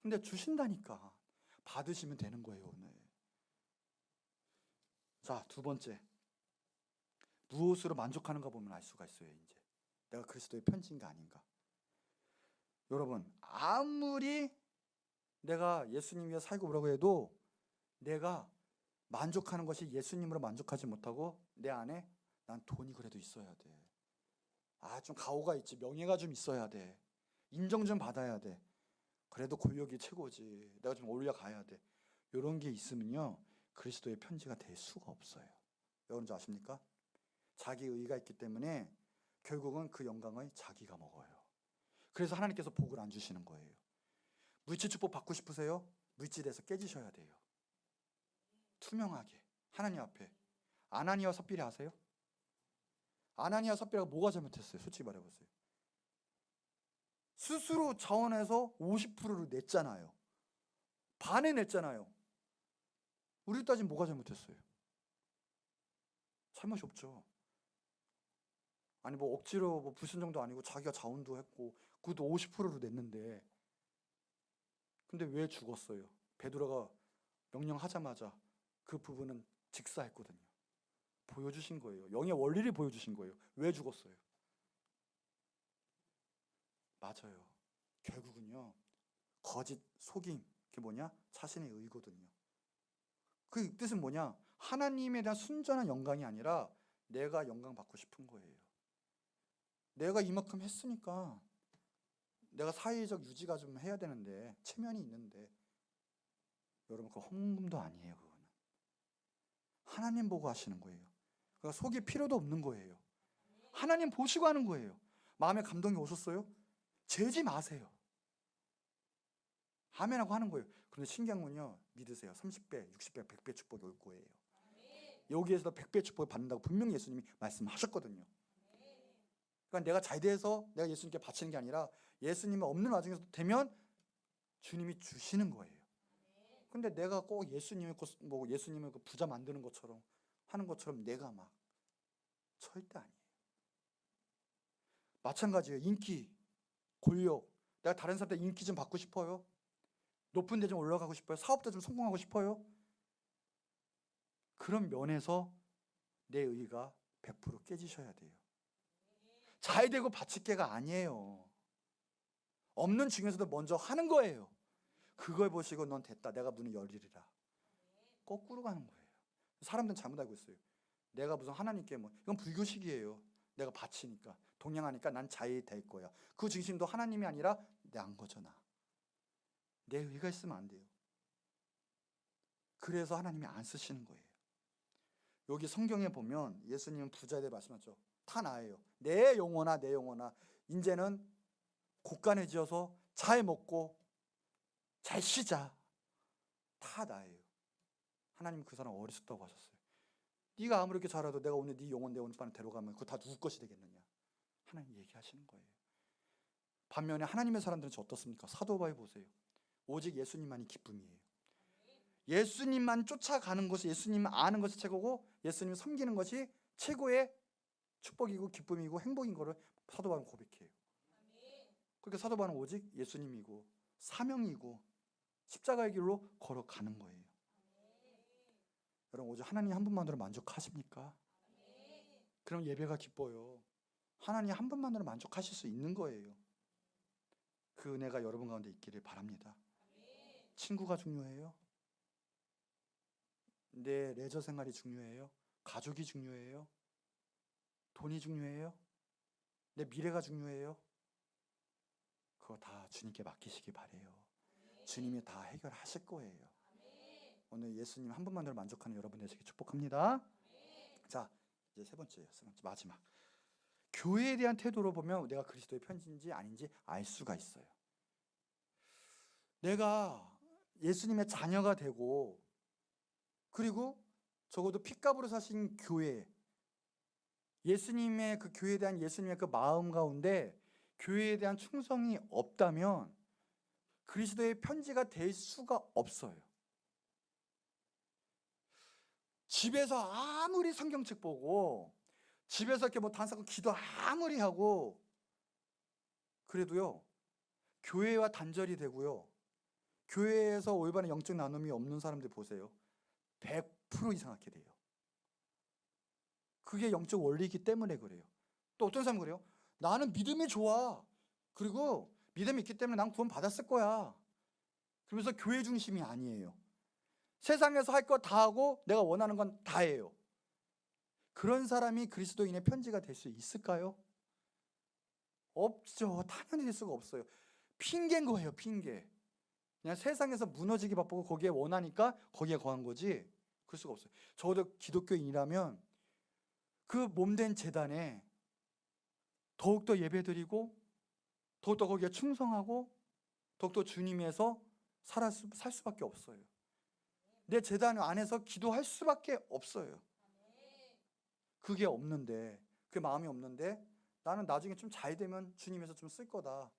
근데 주신다니까 받으시면 되는 거예요. 오늘. 자, 두 번째, 무엇으로 만족하는가 보면 알 수가 있어요. 이제 내가 그리스도의 편지인가 아닌가. 여러분, 아무리 내가 예수님 위해 살고 오라고 해도 내가 만족하는 것이 예수님으로 만족하지 못하고 내 안에 난 돈이 그래도 있어야 돼. 좀 가오가 있지. 명예가 좀 있어야 돼. 인정 좀 받아야 돼. 그래도 권력이 최고지. 내가 좀 올라가야 돼. 이런 게 있으면요 그리스도의 편지가 될 수가 없어요. 왜 그런지 아십니까? 자기 의가 있기 때문에 결국은 그 영광을 자기가 먹어요. 그래서 하나님께서 복을 안 주시는 거예요. 물질 축복 받고 싶으세요? 물질에서 깨지셔야 돼요. 투명하게 하나님 앞에. 아나니아와 삽비라 아세요? 아나니아와 삽비라가 뭐가 잘못했어요? 솔직히 말해보세요. 스스로 자원해서 50%를 냈잖아요. 반에 냈잖아요. 우리 따지면 뭐가 잘못했어요? 잘못이 없죠. 아니 뭐 억지로 뭐 불순종도 아니고 자기가 자원도 했고 그것도 50%로 냈는데 근데 왜 죽었어요? 베드로가 명령하자마자 그 부분은 직사했거든요. 보여주신 거예요. 영의 원리를 보여주신 거예요. 왜 죽었어요? 맞아요. 결국은요 거짓 속임 그게 뭐냐? 자신의 의거든요. 그 뜻은 뭐냐? 하나님에 대한 순전한 영광이 아니라 내가 영광 받고 싶은 거예요. 내가 이만큼 했으니까 내가 사회적 유지가 좀 해야 되는데 체면이 있는데 여러분 그거 헌금도 아니에요. 그거는 하나님 보고 하시는 거예요. 그러니까 속일 필요도 없는 거예요. 하나님 보시고 하는 거예요. 마음에 감동이 오셨어요? 재지 마세요. 아멘하고 하는 거예요. 그런데 신기한 건요 믿으세요. 30배, 60배, 100배 축복이 올 거예요. 여기에서 100배 축복을 받는다고 분명히 예수님이 말씀하셨거든요. 그러니까 내가 잘 돼서 내가 예수님께 바치는 게 아니라 예수님이 없는 와중에서 되면 주님이 주시는 거예요. 근데 내가 꼭 예수님을 그 부자 만드는 것처럼 하는 것처럼 내가 막 절대 아니에요. 마찬가지예요. 인기, 권력. 내가 다른 사람한테 인기 좀 받고 싶어요? 높은 데 좀 올라가고 싶어요? 사업도 좀 성공하고 싶어요? 그런 면에서 내 의가 100% 깨지셔야 돼요. 잘 되고 바치게가 아니에요. 없는 중에서도 먼저 하는 거예요. 그걸 보시고 넌 됐다, 내가 문을 열리리라. 거꾸로 가는 거예요. 사람들은 잘못 알고 있어요. 내가 무슨 하나님께 이건 불교식이에요. 내가 바치니까 동양하니까 난 잘 될 거야. 그 중심도 하나님이 아니라 난 거잖아. 내 의가 있으면 안 돼요. 그래서 하나님이 안 쓰시는 거예요. 여기 성경에 보면 예수님은 부자에 대해 말씀하죠. 다 나예요. 내 영혼아, 내 영혼아, 이제는 곳간해지어서 잘 먹고 잘 쉬자. 다 나예요. 하나님 그 사람 어리석다고 하셨어요. 네가 아무리 이렇게 잘해도 내가 오늘 네 영혼 내 오늘 밤에 데려가면 그거 다 누구 것이 되겠느냐. 하나님 얘기하시는 거예요. 반면에 하나님의 사람들은 어떻습니까? 사도 바울 보세요. 오직 예수님만이 기쁨이에요. 예수님만 쫓아가는 것이, 예수님 아는 것이 최고고 예수님 섬기는 것이 최고의 축복이고 기쁨이고 행복인 것을 사도 바울은 고백해요. 그러니까 사도 바울은 오직 예수님이고 사명이고 십자가의 길로 걸어가는 거예요. 여러분, 오직 하나님 한 분만으로 만족하십니까? 그럼 예배가 기뻐요. 하나님 한 분만으로 만족하실 수 있는 거예요. 그 은혜가 여러분 가운데 있기를 바랍니다. 친구가 중요해요? 내 레저 생활이 중요해요? 가족이 중요해요? 돈이 중요해요? 내 미래가 중요해요? 그거 다 주님께 맡기시기 바래요. 주님이 다 해결하실 거예요. 오늘 예수님 한 분만으로 만족하는 여러분 되시길 축복합니다. 자, 이제 세 번째 마지막. 교회에 대한 태도로 보면 내가 그리스도의 편지인지 아닌지 알 수가 있어요. 내가 예수님의 자녀가 되고 그리고 적어도 핏값으로 사신 교회, 예수님의 그 교회에 대한 예수님의 그 마음 가운데 교회에 대한 충성이 없다면 그리스도의 편지가 될 수가 없어요. 집에서 아무리 성경책 보고 집에서 이렇게 단사고 기도 아무리 하고 그래도요, 교회와 단절이 되고요, 교회에서 올바른 영적 나눔이 없는 사람들 보세요. 100% 이상하게 돼요. 그게 영적 원리이기 때문에 그래요. 또 어떤 사람은 그래요. 나는 믿음이 좋아. 그리고 믿음이 있기 때문에 난 구원 받았을 거야. 그러면서 교회 중심이 아니에요. 세상에서 할 거 다 하고 내가 원하는 건 다 해요. 그런 사람이 그리스도인의 편지가 될 수 있을까요? 없죠. 당연히 될 수가 없어요. 핑계인 거예요, 핑계. 그냥 세상에서 무너지기 바쁘고 거기에 원하니까 거기에 거한 거지. 그럴 수가 없어요. 적어도 기독교인이라면 그 몸된 제단에 더욱더 예배드리고 더욱더 거기에 충성하고 더욱더 주님에서 살 수밖에 없어요. 내 제단 안에서 기도할 수밖에 없어요. 그게 없는데, 그 마음이 없는데 나는 나중에 좀 잘 되면 주님에서 좀 쓸 거다.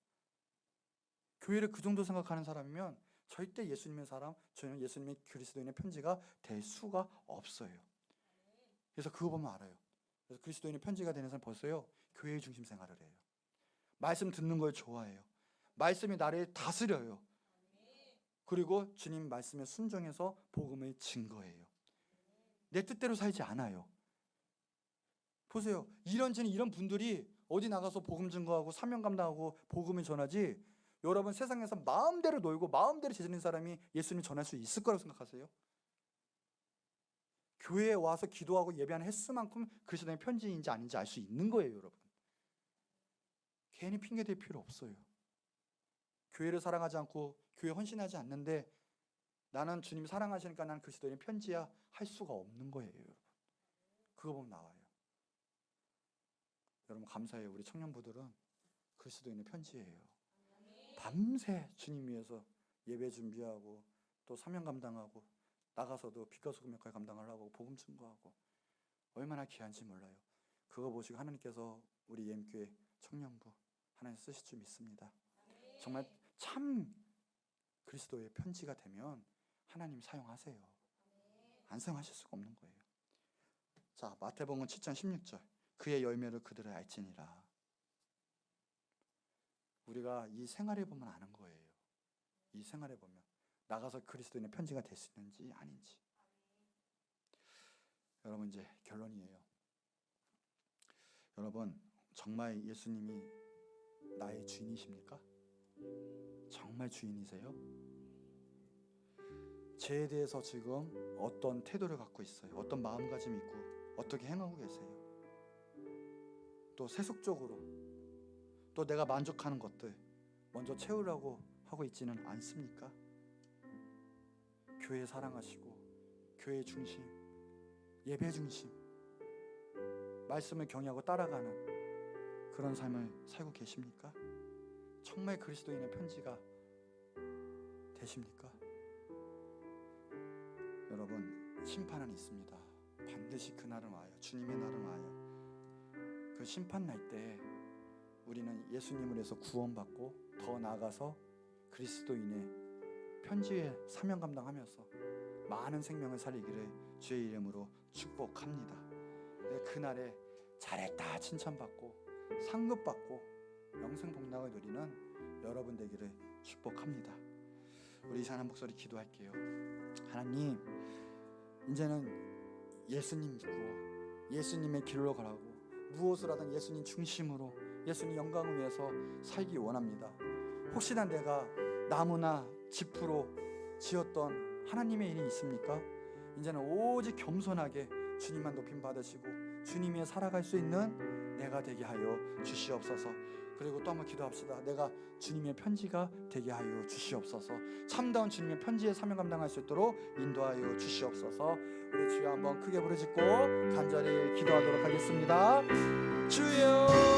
교회를 그 정도 생각하는 사람이면 절대 예수님의 사람, 저는 예수님의 그리스도인의 편지가 될 수가 없어요. 그래서 그거 보면 알아요. 그래서 그리스도인의 편지가 되는 사람 벌써요, 교회의 중심 생활을 해요. 말씀 듣는 걸 좋아해요. 말씀이 나를 다스려요. 그리고 주님 말씀에 순종해서 복음을 증거해요. 내 뜻대로 살지 않아요. 보세요. 이런 분들이 어디 나가서 복음 증거하고 사명 감당하고 복음을 전하지, 여러분 세상에서 마음대로 놀고 마음대로 제자는 사람이 예수님 전할 수 있을 거라고 생각하세요? 교회에 와서 기도하고 예배하는 횟수만큼 그리스도의 편지인지 아닌지 알 수 있는 거예요, 여러분. 괜히 핑계 댈 필요 없어요. 교회를 사랑하지 않고 교회 헌신하지 않는데 나는 주님 사랑하시니까 난 그리스도의 편지야 할 수가 없는 거예요, 여러분. 그거 보면 나와요. 여러분 감사해요. 우리 청년부들은 그리스도인의 편지예요. 밤새 주님 위해서 예배 준비하고 또 사명 감당하고 나가서도 빛과 소금 역할 감당하려고 복음 증거하고 얼마나 귀한지 몰라요. 그거 보시고 하나님께서 우리 예임교회 청년부 하나님 쓰실 줄 믿습니다. 정말 참 그리스도의 편지가 되면 하나님 사용하세요. 안 사용하실 수가 없는 거예요. 자, 마태복음 7장 16절. 그의 열매를 그들을 알지니라. 우리가 이 생활해 보면 아는 거예요. 이 생활해 보면 나가서 그리스도인의 편지가 될 수 있는지 아닌지. 여러분, 이제 결론이에요. 여러분, 정말 예수님이 나의 주인이십니까? 정말 주인이세요? 죄에 대해서 지금 어떤 태도를 갖고 있어요? 어떤 마음가짐이 있고 어떻게 행하고 계세요? 또 세속적으로 또 내가 만족하는 것들 먼저 채우려고 하고 있지는 않습니까? 교회 사랑하시고 교회 중심, 예배 중심, 말씀을 경외하고 따라가는 그런 삶을 살고 계십니까? 정말 그리스도인의 편지가 되십니까? 여러분, 심판은 있습니다. 반드시 그날은 와요. 주님의 날은 와요. 그 심판 날 때 우리는 예수님을 위해서 구원받고 더 나아가서 그리스도인의 편지의 사명 감당하면서 많은 생명을 살리기를 주의 이름으로 축복합니다. 그날에 잘했다 칭찬받고 상급받고 영생 복락을 누리는 여러분 되기를 축복합니다. 우리 이 사람 목소리 기도할게요. 하나님, 이제는 예수님 믿고 예수님의 길로 가라고 무엇을 하든 예수님 중심으로 예수님 영광을 위해서 살기 원합니다. 혹시나 내가 나무나 짚으로 지었던 하나님의 일이 있습니까? 이제는 오직 겸손하게 주님만 높임 받으시고 주님이 살아갈 수 있는 내가 되게 하여 주시옵소서. 그리고 또 한번 기도합시다. 내가 주님의 편지가 되게 하여 주시옵소서. 참다운 주님의 편지에 사명 감당할 수 있도록 인도하여 주시옵소서. 우리 주여 한번 크게 부르짖고 간절히 기도하도록 하겠습니다. 주여